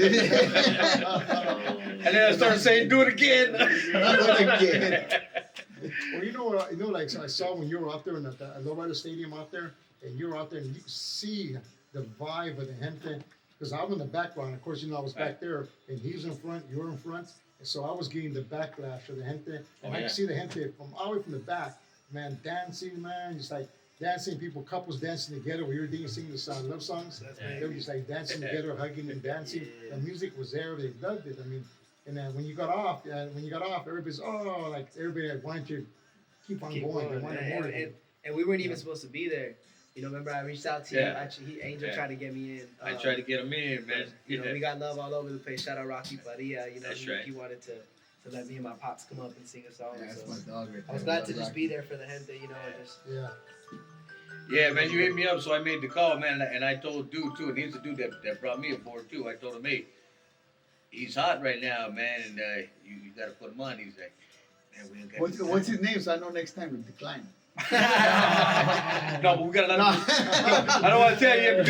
then I start saying, do it again. Well, you know, like so I saw when you were out there in the Lowrider Stadium out there, and you were out there, and you could see the vibe of the gente. Because I'm in the background, of course, you know, I was back there, and he's in front, you're in front, and so I was getting the backlash of the gente, and I could see the gente from all the way from the back, man, dancing, man, just like dancing, couples dancing together. We were singing the love songs. They were just like dancing together, hugging and dancing. The music was there. They loved it. I mean, and then when you got off, everybody's like everybody wanted to keep on going. They wanted more. And we weren't even supposed to be there. You know, remember I reached out to you. Yeah. Actually, Angel tried to get me in. I tried to get him in, man. You know, we got love all over the place. Shout out Rocky Padilla. You know, That's he, right. he wanted to let me and my pops come up and sing a song. That's So my dog right I was there. glad to just be there for the gente. You know, and just Yeah. Yeah, man, you hit me up, so I made the call, man, and I told dude too, and he's the dude that brought me aboard too. I told him, hey, he's hot right now, man, and you got to put him on. He's like, man, we ain't got What's his name? So I know next time to decline. No, but we got a lot of. I don't want to tell you because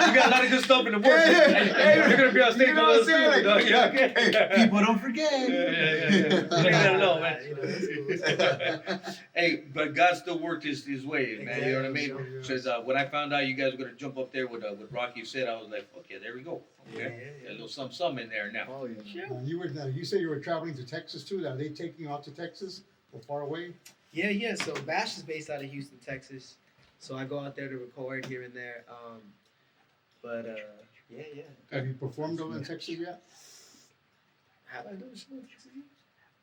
we got a lot of good stuff in the works. You're gonna be on stage You with know what I'm us saying? too, Like, dog. Yeah, okay. hey, people don't forget. You gotta know, man. You know, that's cool. Hey, but God still worked his way, man. You know what I mean? Exactly. Says when I found out you guys were gonna jump up there with Rocky said, I was like, okay, there we go. Okay, Yeah. a little some in there now. Oh yeah. You said you were traveling to Texas too. Are they taking you out to Texas or far away? Yeah. So Bash is based out of Houston, Texas. So I go out there to record here and there. Yeah. Have you performed over in Texas yet? Have I done a show in Texas?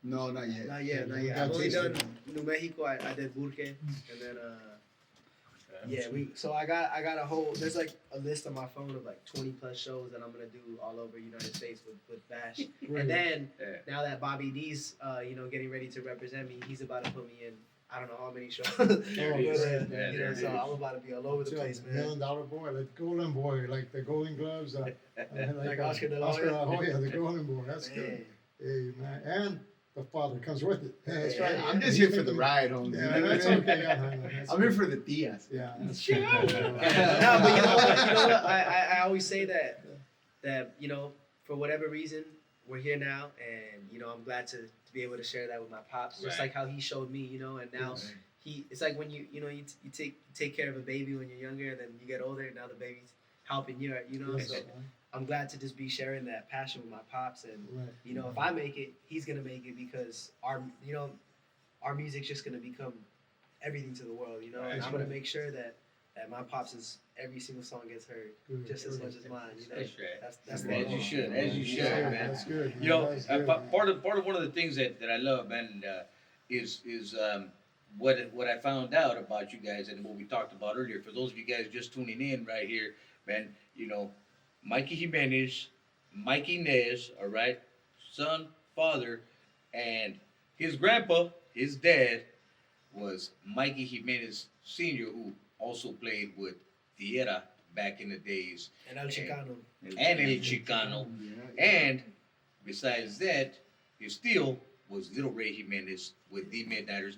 No, not yet. Not yet. You I've got only tasted. done New Mexico. I did Burke, and then So I got a whole. There's like a list on my phone of like 20 plus shows that I'm gonna do all over United States with Bash. Right. And then Yeah. now that Bobby D's getting ready to represent me, he's about to put me in. I don't know how many shows. There it But, is. Yeah, you there know, it so is. I'm about to be all over the place, $1 million man. boy, like golden boy, like the golden gloves. Like Oscar De La Oscar Hoya? De La Hoya, the golden boy. That's good. Hey, man. And the father comes with it. That's Yeah, right. I'm just here for the ride, homie. Yeah, that's okay. Yeah, that's I'm here for the tias. Yeah. No, but you know what? I always say that for whatever reason we're here now, and I'm glad to be able to share that with my pops, just Right. like how he showed me, and now it's like when you take care of a baby when you're younger, and then you get older, and now the baby's helping you, So I'm glad to just be sharing that passion with my pops, and Right. if I make it, he's gonna make it because our music's just gonna become everything to the world, and That's I'm gonna right. make sure that my pops' every single song gets heard Good, just as good. much as mine. That's right. That's As you should, Yeah, man. That's good. You know, That's good. part of one of the things that I love, man, is what I found out about you guys and what we talked about earlier. For those of you guys just tuning in right here, man, Mikey Jimenez, Mikey Nez, all right, son, father, and his grandpa, his dad, was Mikey Jimenez Sr., who also played with Tierra back in the days, And El Chicano. and El Chicano. And besides that, he still was Little Ray Jimenez with the Midnighters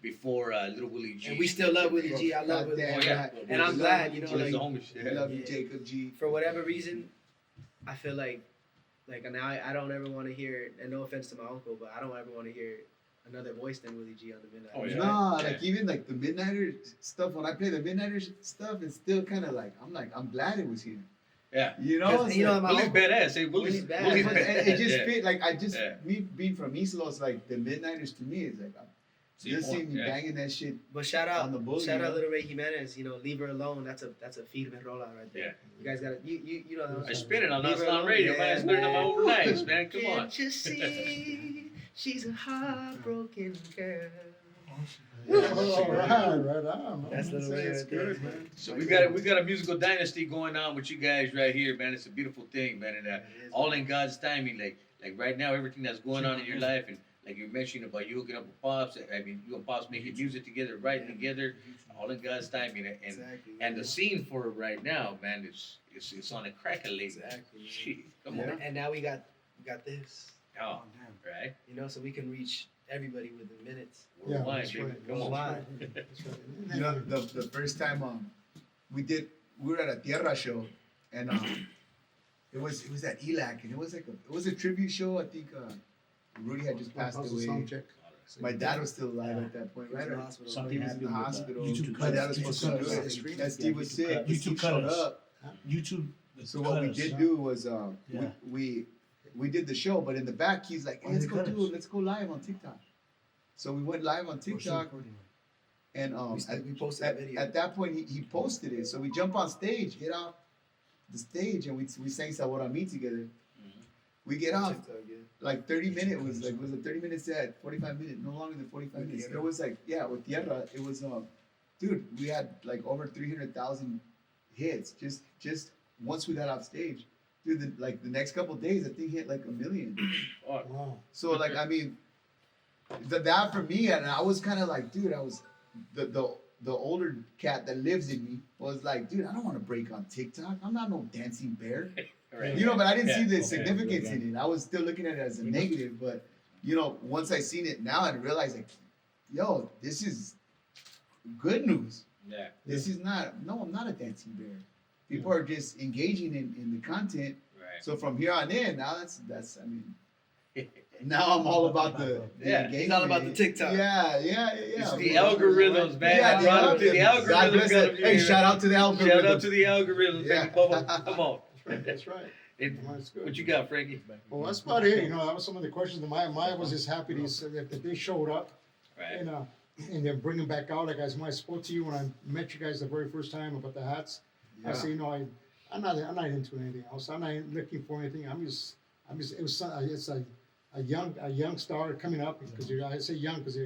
before Little Willie G. And we still love Willie G. I love Willie Goddamn G. yeah. right. And I'm glad, So that's like, the homie shit. We love you, Yeah. Jacob G. for whatever reason, I feel like now I don't ever want to hear, and no offense to my uncle, but I don't ever want to hear another voice than Willie G on the Midnight. Oh, yeah. Nah, Yeah. like even like the Midnighter stuff. When I play the Midnighter stuff, it's still kind of like I'm glad it was here. Yeah. You know, Because, it's my Willie's uncle, badass. Hey, Willie's Willie's badass. Willie's but badass. it just Yeah. fit. Like Yeah. me being from East Los, like the Midnighters to me is like See just more, seeing me yeah. banging that shit. but shout on the bully, out you know? Little Ray Jimenez. Leave her alone. That's a firme rola right there. Yeah. You guys got to you know. I spin it on Leave her Nonstop alone. Radio, man. I Yeah. spin it on my overnights, man. Come on. Can't you see she's a heartbroken girl? All right, right on. That's Little Ray That's right there. good, man. So we got a musical dynasty going on with you guys right here, man. It's a beautiful thing, man, and all in God's timing. Like right now, everything that's going on in your life, and like you mentioned about you hooking up with Pops. I mean, you and Pops making music together, writing together, all in God's timing, Exactly. and the scene for it right now, man, it's on a crackling. Exactly. Shit, come And, on. and now we got this, Oh, right. so we can reach everybody within minutes. Yeah, Worldwide, that's baby. right. Come on. Worldwide. That's right. You know, the first time we were at a Tierra show, and it was at ELAC, and it was a tribute show. I think Rudy had just passed How's the away. sound check? My dad was still alive at that point, right? In the hospital. He was in the hospital. YouTube My dad was cuts, supposed to YouTube do cuts. it. And Steve was sick. YouTube Steve showed cuts. up. YouTube. So what we did do was Yeah. we did the show, but in the back he's like, hey, Why let's the go cutters? do it. Let's go live on TikTok. So we went live on TikTok, and We posted that video. at that point he posted it. So we jump on stage, get off the stage, and we sang Sabor a Mi together. We get off. TikTok, yeah. Like 30-minute was a 30-minute set, 45-minute, no longer than 45 minutes. It was like, yeah, with Tierra, it was dude, we had like over 300,000 hits just once we got off stage. Dude, the next couple days, I think hit like 1 million. Wow. So like, I mean, that for me, and I was kind of like, dude, I was the older cat that lives in me was like, dude, I don't want to break on TikTok. I'm not no dancing bear. Right. You know, but I didn't see the Okay. significance in it. I was still looking at it as a negative, but once I seen it now, I realized like, yo, this is good news. Yeah. This is not. No, I'm not a dancing bear. People are just engaging in the content. Right. So from here on in, now that's. I mean, now I'm all about the Yeah, he's all about the engagement. TikTok. Yeah. It's the algorithms, man. Yeah, I the brought it to the algorithms. God algorithms. bless gotta it. be Hey, there. shout out to the algorithms. Shout out to the algorithms, Yeah. baby Bubba. Come on. That's right. That's good. What you got, Frankie? Well, that's about it. You know, that was some of the questions. Maya was just happy that they showed up. Right. And they're bringing back out. Like when I spoke to you when I met you guys the very first time about the hats, I said, you know, I'm not into anything else. I'm not looking for anything. It's a young star coming up because I say young because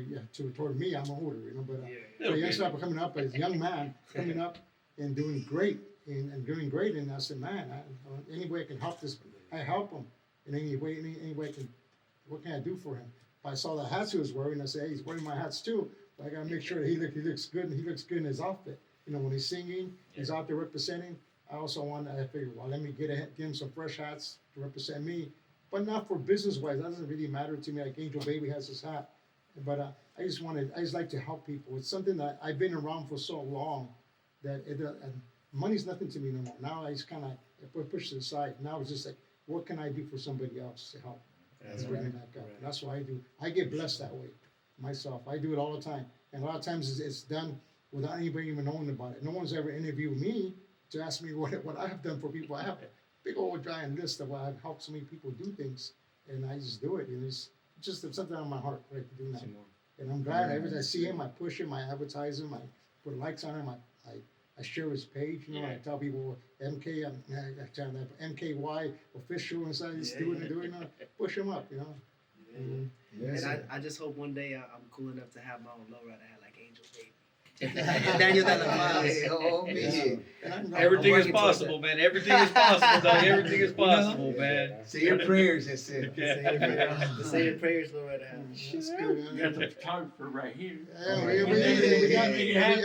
toward me I'm older, you know, but a young star coming up, a young man coming up and doing great and doing great. And I said, man, any way I can help this, I help him in any way I can. What can I do for him? If I saw the hats he was wearing, I said, hey, he's wearing my hats too. But I gotta make sure that he looks good and he looks good in his outfit. You know, when he's singing, he's out there representing. I figured, well, let me get him some fresh hats to represent me, but not for business wise. That doesn't really matter to me. Like Angel Baby has his hat, but I just like to help people. It's something that I've been around for so long that money's nothing to me no more. Now I just kind of push it aside. Now it's just like, what can I do for somebody else to help? That's bring it back up. That's what I do. I get blessed that way myself. I do it all the time, and a lot of times it's done without anybody even knowing about it. No one's ever interviewed me to ask me what I have done for people. I have a big old giant list of what I've helped so many people do things, and I just do it. And it's just something on my heart, right, to do now. And I'm glad every time I see him, I push him, I advertise him, I put likes on him, I share his page. You know, I tell people MK, MKY official and stuff. Just do it, push him up. You know. And Yes, I just hope one day I'm cool enough to have my own lowrider hat like Angel Baby. Daniel de la Paz. Hey, homie. Everything is working towards possible, man. Everything is possible, dog. Everything is possible, man. Say your prayers, that's it. The Say Your Prayers lowrider hat. It's good, You got the photographer right here.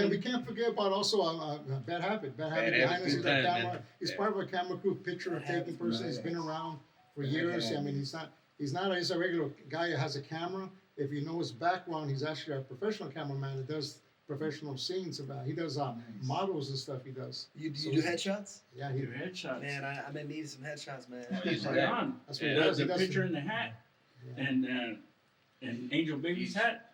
We can't forget about also Bad Habit. Bad Habit behind us is that camera. He's part of a camera crew, picture taking person. He's been around for years. I mean, he's not just a regular guy that has a camera. If you know his background, he's actually a professional cameraman that does professional scenes he does models and stuff he does. You do headshots? Yeah, Your headshots. Man, I've been needing some headshots, man. Right on. that's what he does. The He does picture in the hat and Angel Baby's hat.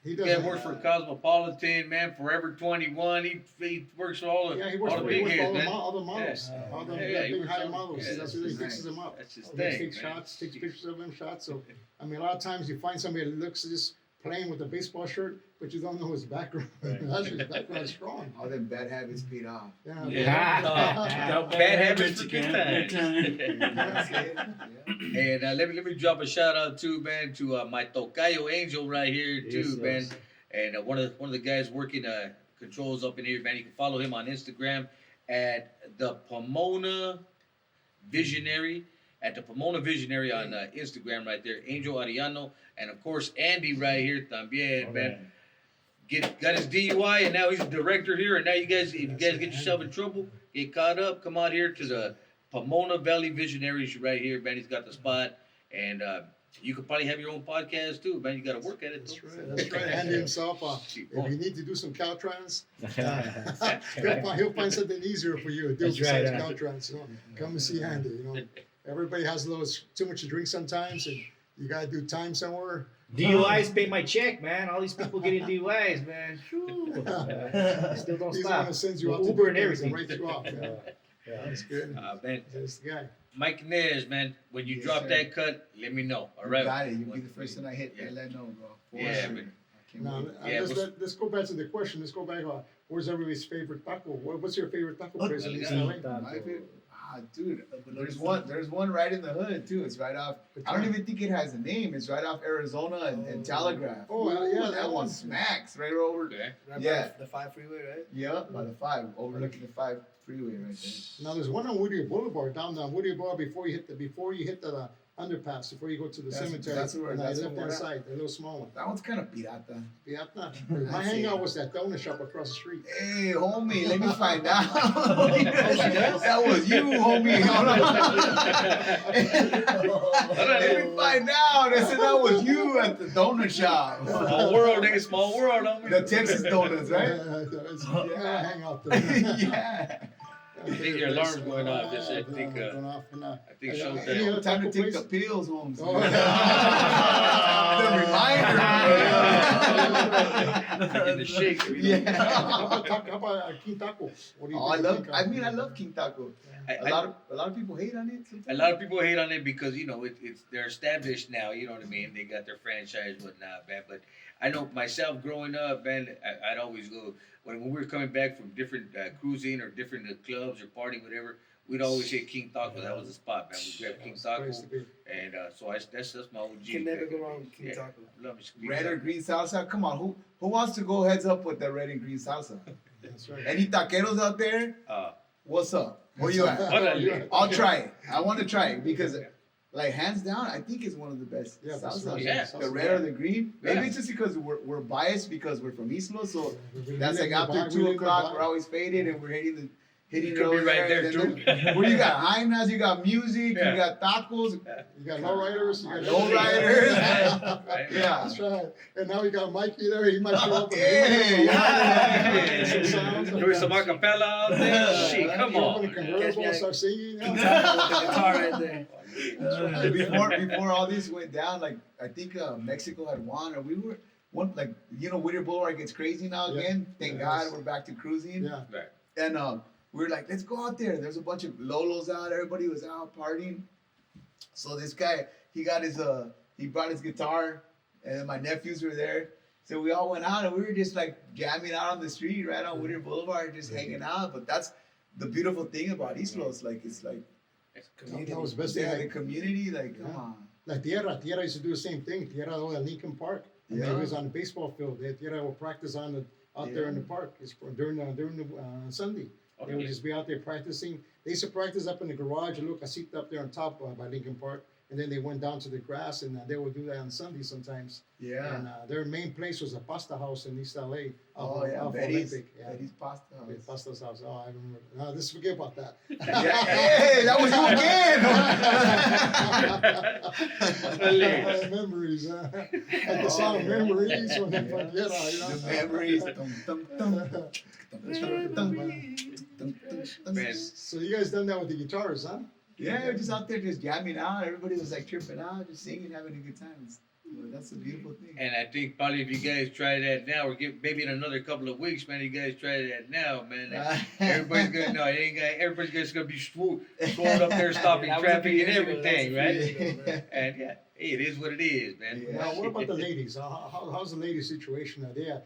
He does. Yeah, works for Cosmopolitan, man. Forever 21. He works for all the Yeah, he works all the for big heads, all man. all the models, Yeah. all the Yeah, he big works high on- models. yeah, That's what he that's fixes nice. them up. That's his He thing, takes man. shots, takes pictures of them, shots. So, I mean, a lot of times you find somebody that looks just playing with a baseball shirt, but you don't know his background. Actually, his background is strong. All them bad habits paid off. Yeah. Yeah. Bad habits for good times. That's it. Yeah. And let me drop a shout out too, man, to my Tocayo Angel right here too, man. And one of the guys working controls up in here, man. You can follow him on Instagram at the Pomona Visionary. At the Pomona Visionary on Instagram right there, Angel Ariano, and of course Andy right here también, man. Got his DUI and now he's the director here. And now if you guys get yourself in trouble, get caught up, come out here to the Pomona Valley Visionaries right here, man. He's got the spot, and you could probably have your own podcast too, man. You got to work at it. That's though. right. That's right. Andy himself, if you need to do some Caltrans, he'll find something easier for you to do besides Caltrans. You know, come and see Andy. You know, everybody has a little too much to drink sometimes, and you gotta do time somewhere. DUIs pay my check, man. All these people getting DUIs, man. Still don't He's the one stop. that sends you out to Uber do and things everything. write you off. Yeah. That's good. Man, That's the guy. Mike Nez, man. When you Yes, drop sir. that cut, let me know. All right. You got it. You'll be the first one I hit. Yeah. Let know, bro. For Yeah, sure. man. I can't Now, wait. Yeah, let's go back to the question. Let's go back. Where's everybody's favorite taco? What's your favorite taco place in East LA? My favorite, dude, there's one right in the hood too. It's right off. I don't even think it has a name. It's right off Arizona and Telegraph. Oh, yeah, that one smacks right over. Okay. Right Yeah. by the 5 freeway, right? Yeah, by the 5, overlooking the 5 freeway right there. Now there's one on Whittier Boulevard, down on Whittier Boulevard before you hit the underpass, before you go to the cemetery. that's where- on the that's left where hand we're at. side, the little small one. That one's kind of pirata. Piata. My hangout was that donut shop across the street. Hey, homie, let me find out. That was you, homie. Hold on. Let me find out. They said that was you at the donut shop. Small world, nigga. Small world, homie. The Texas donuts, right? Yeah, I hang out there. Yeah. I think your alarm's going off. Just, I think Going off, and, I think Any showtime. other Time to taco take place? the pills, Holmes. Oh. The reminder. In the shake. How Yeah. about King Taco? What do you Oh, I think love. of King I Taco? mean, I love King Taco. A lot of people hate on it. A Sometimes. lot of people hate on it because they're established now. You know what I mean? They got their franchise, whatnot, man. But I know myself growing up, man. I'd always go when we were coming back from different cruising or different clubs or party, whatever. We'd always say King Taco. That was the spot, man. We grabbed King Taco, Place to be. and so that's my OG. Can never go wrong with King Yeah. Taco. Love me some King Red or Taco. green salsa? Come on, who wants to go heads up with the red and green salsa? That's right. Any taqueros out there? What's up? Where you at? Órale. I'll try it. I want to try it because, like, hands down, I think it's one of the best Yeah, that's salsas. right. Yeah. The red or the green. Maybe Yeah. it's just because we're biased because we're from East Los, so We that's live like after nearby, 2 we live o'clock, nearby. we're always faded and we're hitting You it could be over right there, and too. then- Where you got Jainas, you got music, Yeah. you got tacos, You got lowriders. You got lowriders. Right? Yeah. That's right. And now we got Mikey there. He might show up. Hey, Yeah. Some sounds. Doing some acapella out there. Shit, come Get up in on. the convertible and start singing. King Taco with the guitar right there. Before all this went down, like I think Mexico had won, or we were one, like Whittier Boulevard gets crazy now Yeah. again. Thank Yes. God we're back to cruising. Yeah. Right. And we were like, let's go out there. There's a bunch of Lolos out. Everybody was out partying. So this guy, he brought his guitar, and my nephews were there. So we all went out, and we were just like jamming out on the street, right on Whittier Boulevard, just hanging out. But that's the beautiful thing about East Los. Like it's like, That was the best thing. yeah, the Like, community. Like, Yeah. come on. like Tierra used to do the same thing. Tierra over at Lincoln Park. And Yeah. He was on the baseball field. Tierra will practice out there in the park. It's during the Sunday. They would just be out there practicing. They used to practice up in the garage, a little casita up there on top by Lincoln Park. And then they went down to the grass, and they would do that on Sunday sometimes. Yeah. And their main place was a pasta house in East LA. Oh yeah, off Betty's, Olympic. Yeah. Betty's pasta house. Yeah, Pasta's house. Oh, I remember. No, just forget about that. Yeah, hey, that was you again. Memories. Like the song Memories when they forget, you know. The memories. Dum, dum, dum. Man, So you guys done that with the guitars, huh? Yeah, we're just out there just jamming out. Everybody was like tripping out, just singing, having a good time. That's a beautiful thing. and I think probably if you guys try that now, or maybe in another couple of weeks, man, you guys try that now, man. Everybody's gonna know. Everybody's just gonna be swole up there, stopping That was a traffic few and years ago. everything, That was a few right? years ago, man. And yeah, hey, it is what it is, man. Yeah. Now, what about the ladies? How's the ladies situation? Are they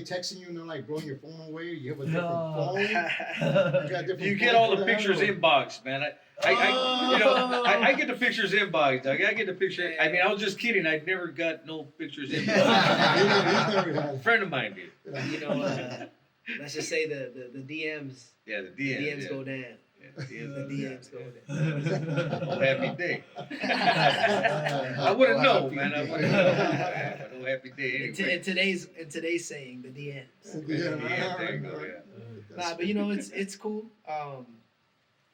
texting you and they're like blowing your phone away? You have a different phone? You got a different You get phone all for the that, pictures or- inboxed, man. I get the pictures inboxed, dog. I get the picture. I mean, I was just kidding. I never got no pictures inboxed. He's never had A it. friend of mine did. You know, let's just say the DMs. Yeah, the The DMs. DMs yeah. go down. Yeah, The DMs go down. Oh, happy day. I wouldn't know, man. I wouldn't know. But oh, happy day anyway. In today's saying, the DMs. Yeah, There you go, yeah. Nah, but it's cool.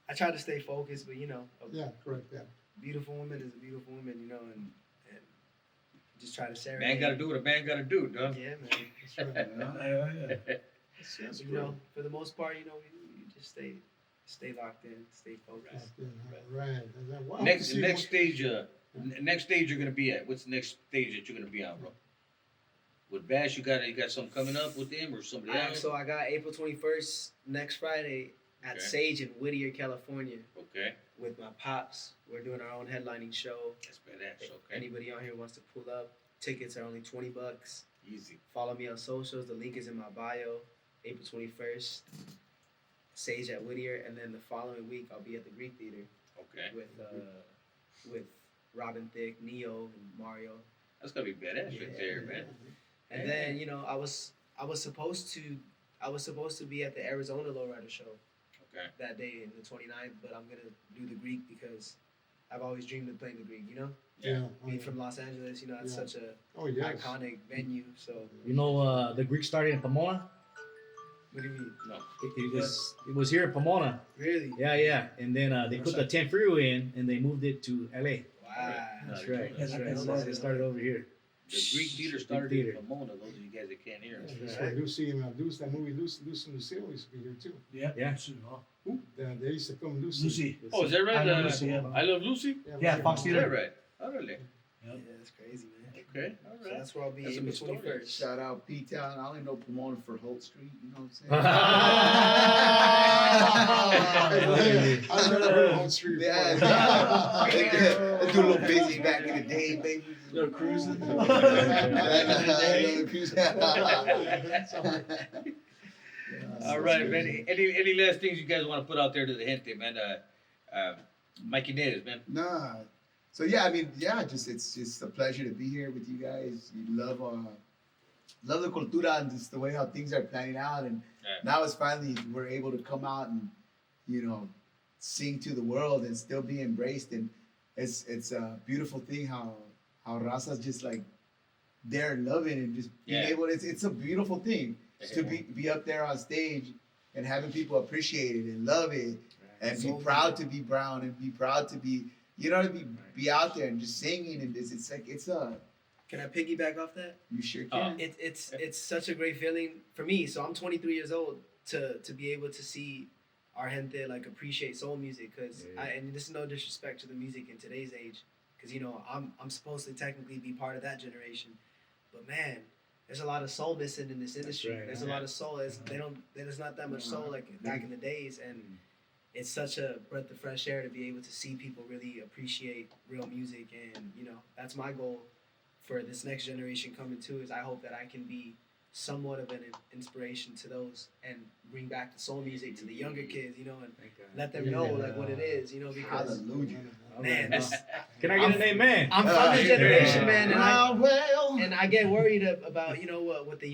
I try to stay focused, but Yeah, correct. Yeah. beautiful woman is a beautiful woman, and just try to serenade. Man gotta do what a man gotta do, dog. Yeah, man. That's right. That's But, for the most part, you just stay locked in, stay focused. Right. And then, well, Next see stage, next stage you're gonna be at. What's the next stage that you're gonna be on, bro? With Bash, you got something coming up with him or somebody else? So I got April 21st next Friday at Okay. Sage in Whittier, California, Okay, with my pops. We're doing our own headlining show. that's badass. If Okay, anybody on here wants to pull up, tickets are only $20. easy. Follow me on socials. The link is in my bio. April 21st, Sage at Whittier, and then the following week I'll be at the Greek Theater Okay, with Robin Thicke, Neo, and Mario. that's gonna be badass right there, man. And then I was supposed to be at the Arizona Lowrider show. Okay. that day in the 29th, but I'm gonna do the Greek because I've always dreamed of playing the Greek. You know, Yeah. being from Los Angeles, you know, it's Yeah. such a Oh yes. iconic venue. So You know, the Greek started in Pomona. what do you mean? No. It was here in Pomona. Really? Yeah. And then they put the 10 freeway in, and they moved it to LA. Wow. That's right. That's That's right. right. So it started over here. The Greek theater started theater. in Pomona. Those of you guys that can't hear us. That's where Lucy and Lucy, that movie Lucy and Lucille used to be here too. Yeah. They used to film Lucy. Lucy. Oh, is that right? I Love Lucy, yeah. I Love Lucy? Yeah, Fox Is Theater. that right? Órale. Yeah, that's crazy, man. Okay, all So right. that's where I'll be That's a April good story. 21st. Shout out P-Town. I only know Pomona for Holt Street. You know what I'm saying? I've never heard of Home Street before. Yeah, let's do a little busy back in the day, baby. Little cruising. All right, man. Any last things you guys want to put out there to the gente, man? Mikey Jimenez, man. Nah. So yeah, I mean, yeah, it's just a pleasure to be here with you guys. You love the cultura and just the way how things are planning out, and Yeah. now it's finally we're able to come out and sing to the world and still be embraced, and it's a beautiful thing how Raza's just like there loving and just being Yeah. able. It's a beautiful thing to be up there on stage and having people appreciate it and love it and be proud to be brown and be proud to be be out there and just singing, and it's like Can I piggyback off that? you sure can. It's such a great feeling for me. So I'm 23 years old to be able to see our gente like appreciate soul music, because and this is no disrespect to the music in today's age, because I'm supposed to technically be part of that generation, but man, there's a lot of soul missing in this industry. right, There's a lot of soul. There's not that much soul like back in the days, and it's such a breath of fresh air to be able to see people really appreciate real music, and that's my goal for this next generation coming too. Is I hope that I can be somewhat of an inspiration to those and bring back the soul music to the younger kids, and let them know like what it is, because Hallelujah. man, Can I get an amen? I'm from this generation, man, and well. and I get worried about what the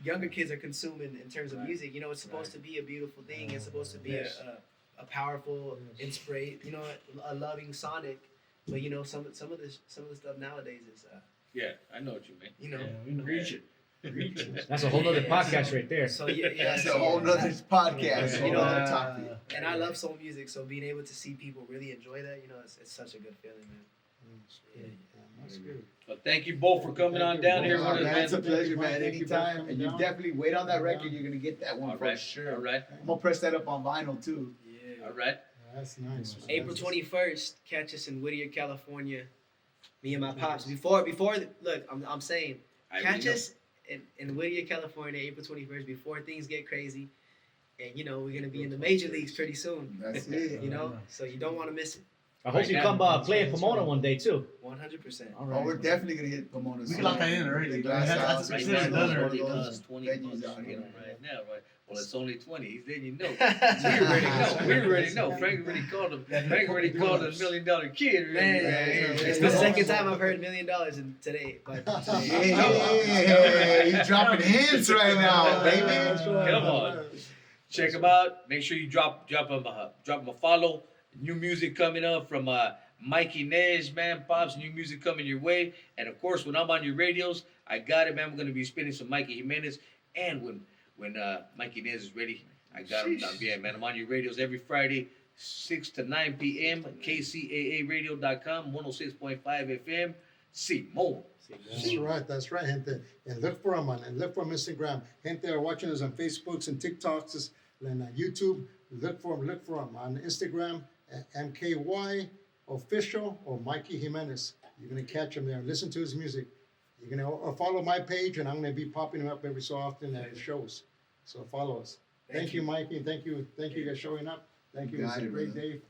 younger kids are consuming in terms of music. It's supposed to be a beautiful thing. It's supposed to be a powerful, inspiration. A loving sonic. But some of the stuff nowadays is Yeah, I know what you mean. Reach it. That's a whole other podcast right there. So yeah, That's a whole nother podcast. You Whole know, nother topic. and I love soul music. So being able to see people really enjoy that, it's such a good feeling, man. That's good. Well, thank you both for coming on down here with Oh, us, man, it's a man. pleasure, man. Thank you for Anytime, coming and you down. definitely wait on that record. You're gonna get that one All for right, sure. all right, I'm gonna press that up on vinyl too. Yeah. all right. That's nice. man. April That's- 21st, catch us in Whittier, California. Me and my pops. Before, look, I'm saying, I catch already know. us in Whittier, California, April 21st, before things get crazy. And, we're going to be in the major leagues pretty soon. That's it. So you don't want to miss it. I hope you come play in Pomona one day too. 100%. All Oh, we're right. definitely gonna hit Pomona. We can lock that in already. The Glass That's- House, that's it's considered one of done those- already. one of those 20 venues bucks out to here. get 'em right now, right? Well, it's only 20. Then you know. We already know. Frank already called him. Frank already called him $1 million kid. Man, it's the second time I've heard $1 million today. Yeah, he's dropping hints right now, baby. Come on. Check him out. Make sure you drop him a follow. New music coming up from Mikey Jimenez, man. Pops, new music coming your way. And of course, when I'm on your radios, I got it, man. We're gonna be spinning some Mikey Jimenez. And when Mikey Jimenez is ready, I got him down. Yeah, man. I'm on your radios every Friday, 6 to 9 p.m. KCAAradio.com, 106.5 FM. Simone. That's right, gente. And look for them on Instagram. Gente are watching us on Facebooks and TikToks and YouTube. Look for them on Instagram, MKY Official or Mikey Jimenez. You're gonna catch him there. Listen to his music. You're gonna follow my page, and I'm gonna be popping him up every so often at his shows. So follow us. Thank you, Mikey. Thank you guys showing up. Thank you. It's a great day.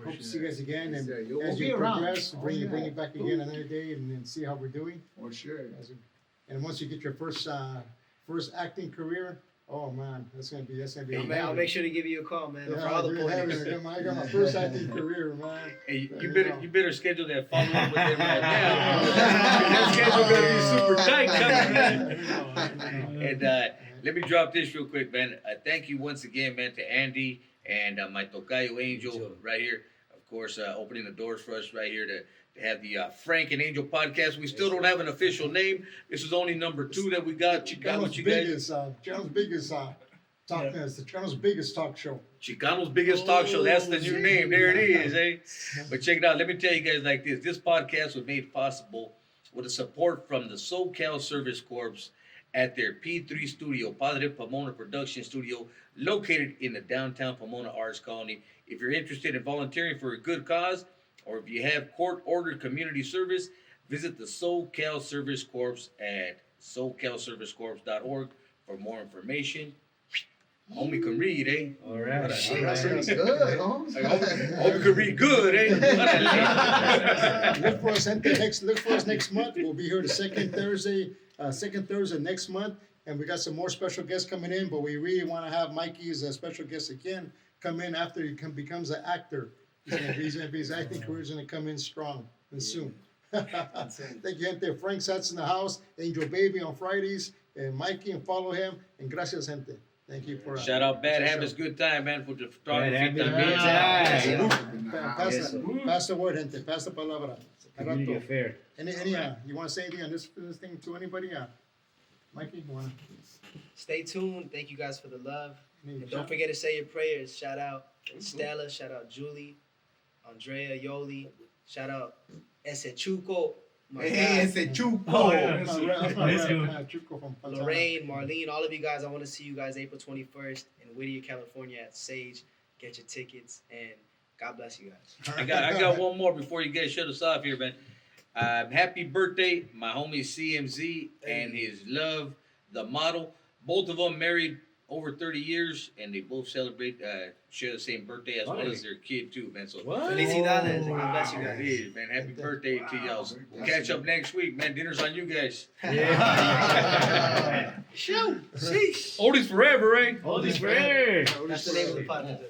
Hope to see you guys again, and Yes, sir. as We'll be you around. progress, Oh, bring yeah. it back again another day, and then see how we're doing. For sure. And once you get your first acting career, oh man, that's gonna be. I'll make sure to give you a call, man, Yeah, for all the dude, pointers. I got my first acting career, man. Hey, There you you better go. you better schedule that follow up with him right now. That schedule better be super tight coming, man. And let me drop this real quick, man. Thank you once again, man, to Andy and my Tocayo Angel right here, of course, opening the doors for us right here to have the Frank and Angel podcast. We still don't have an official name. This is only number 2 that we got. Chicano's biggest, Chicano's biggest talk show. Chicano's biggest talk show. That's the new name. There it is, eh? But check it out. Let me tell you guys like this. This podcast was made possible with the support from the SoCal Service Corps at their P3 studio, Positive Pomona Production Studio, located in the downtown Pomona Arts Colony. If you're interested in volunteering for a good cause, or if you have court-ordered community service, visit the SoCal Service Corps at SoCalServiceCorps.org for more information. Homie can read, eh? All right. That's pretty good, Holmes. Homie can read good, eh? Look for us, gente. Look for us next month. We'll be here the second Thursday next month, and we got some more special guests coming in. But we really want to have Mikey as a special guest again come in after he becomes an actor. His acting career is going to come in strong and soon. Thank you, gente. Frank Sat's in the house. Angel Baby on Fridays, and Mikey, and follow him. And gracias, gente. Thank you for Shout out Bad Habits, good time, man, for the photography. Pass the word, gente. Pass the palabra. Community affair. Any you want to say anything on this thing to anybody? Mikey, you want to? Stay tuned. Thank you guys for the love. And don't forget to say your prayers. Shout out Stella. Shout out Julie. Andrea Yoli. Shout out Ese Chuco. My guy. Ese Chuco. Lorraine, Marlene, all of you guys. I want to see you guys April 21st in Whittier, California at Sage. Get your tickets, and God bless you guys. I got one more before you guys shut us off here, man. Happy birthday, my homie CMZ and his love, the model. Both of them married over 30 years, and they both celebrate, share the same birthday as well as their kid too, man. So Felicidades. God bless you it guys. is, man. Happy birthday to y'all. We'll catch up next week, man. Dinner's on you guys. Shoot. Oldies forever, eh? Oldies forever. That's the name of the podcast.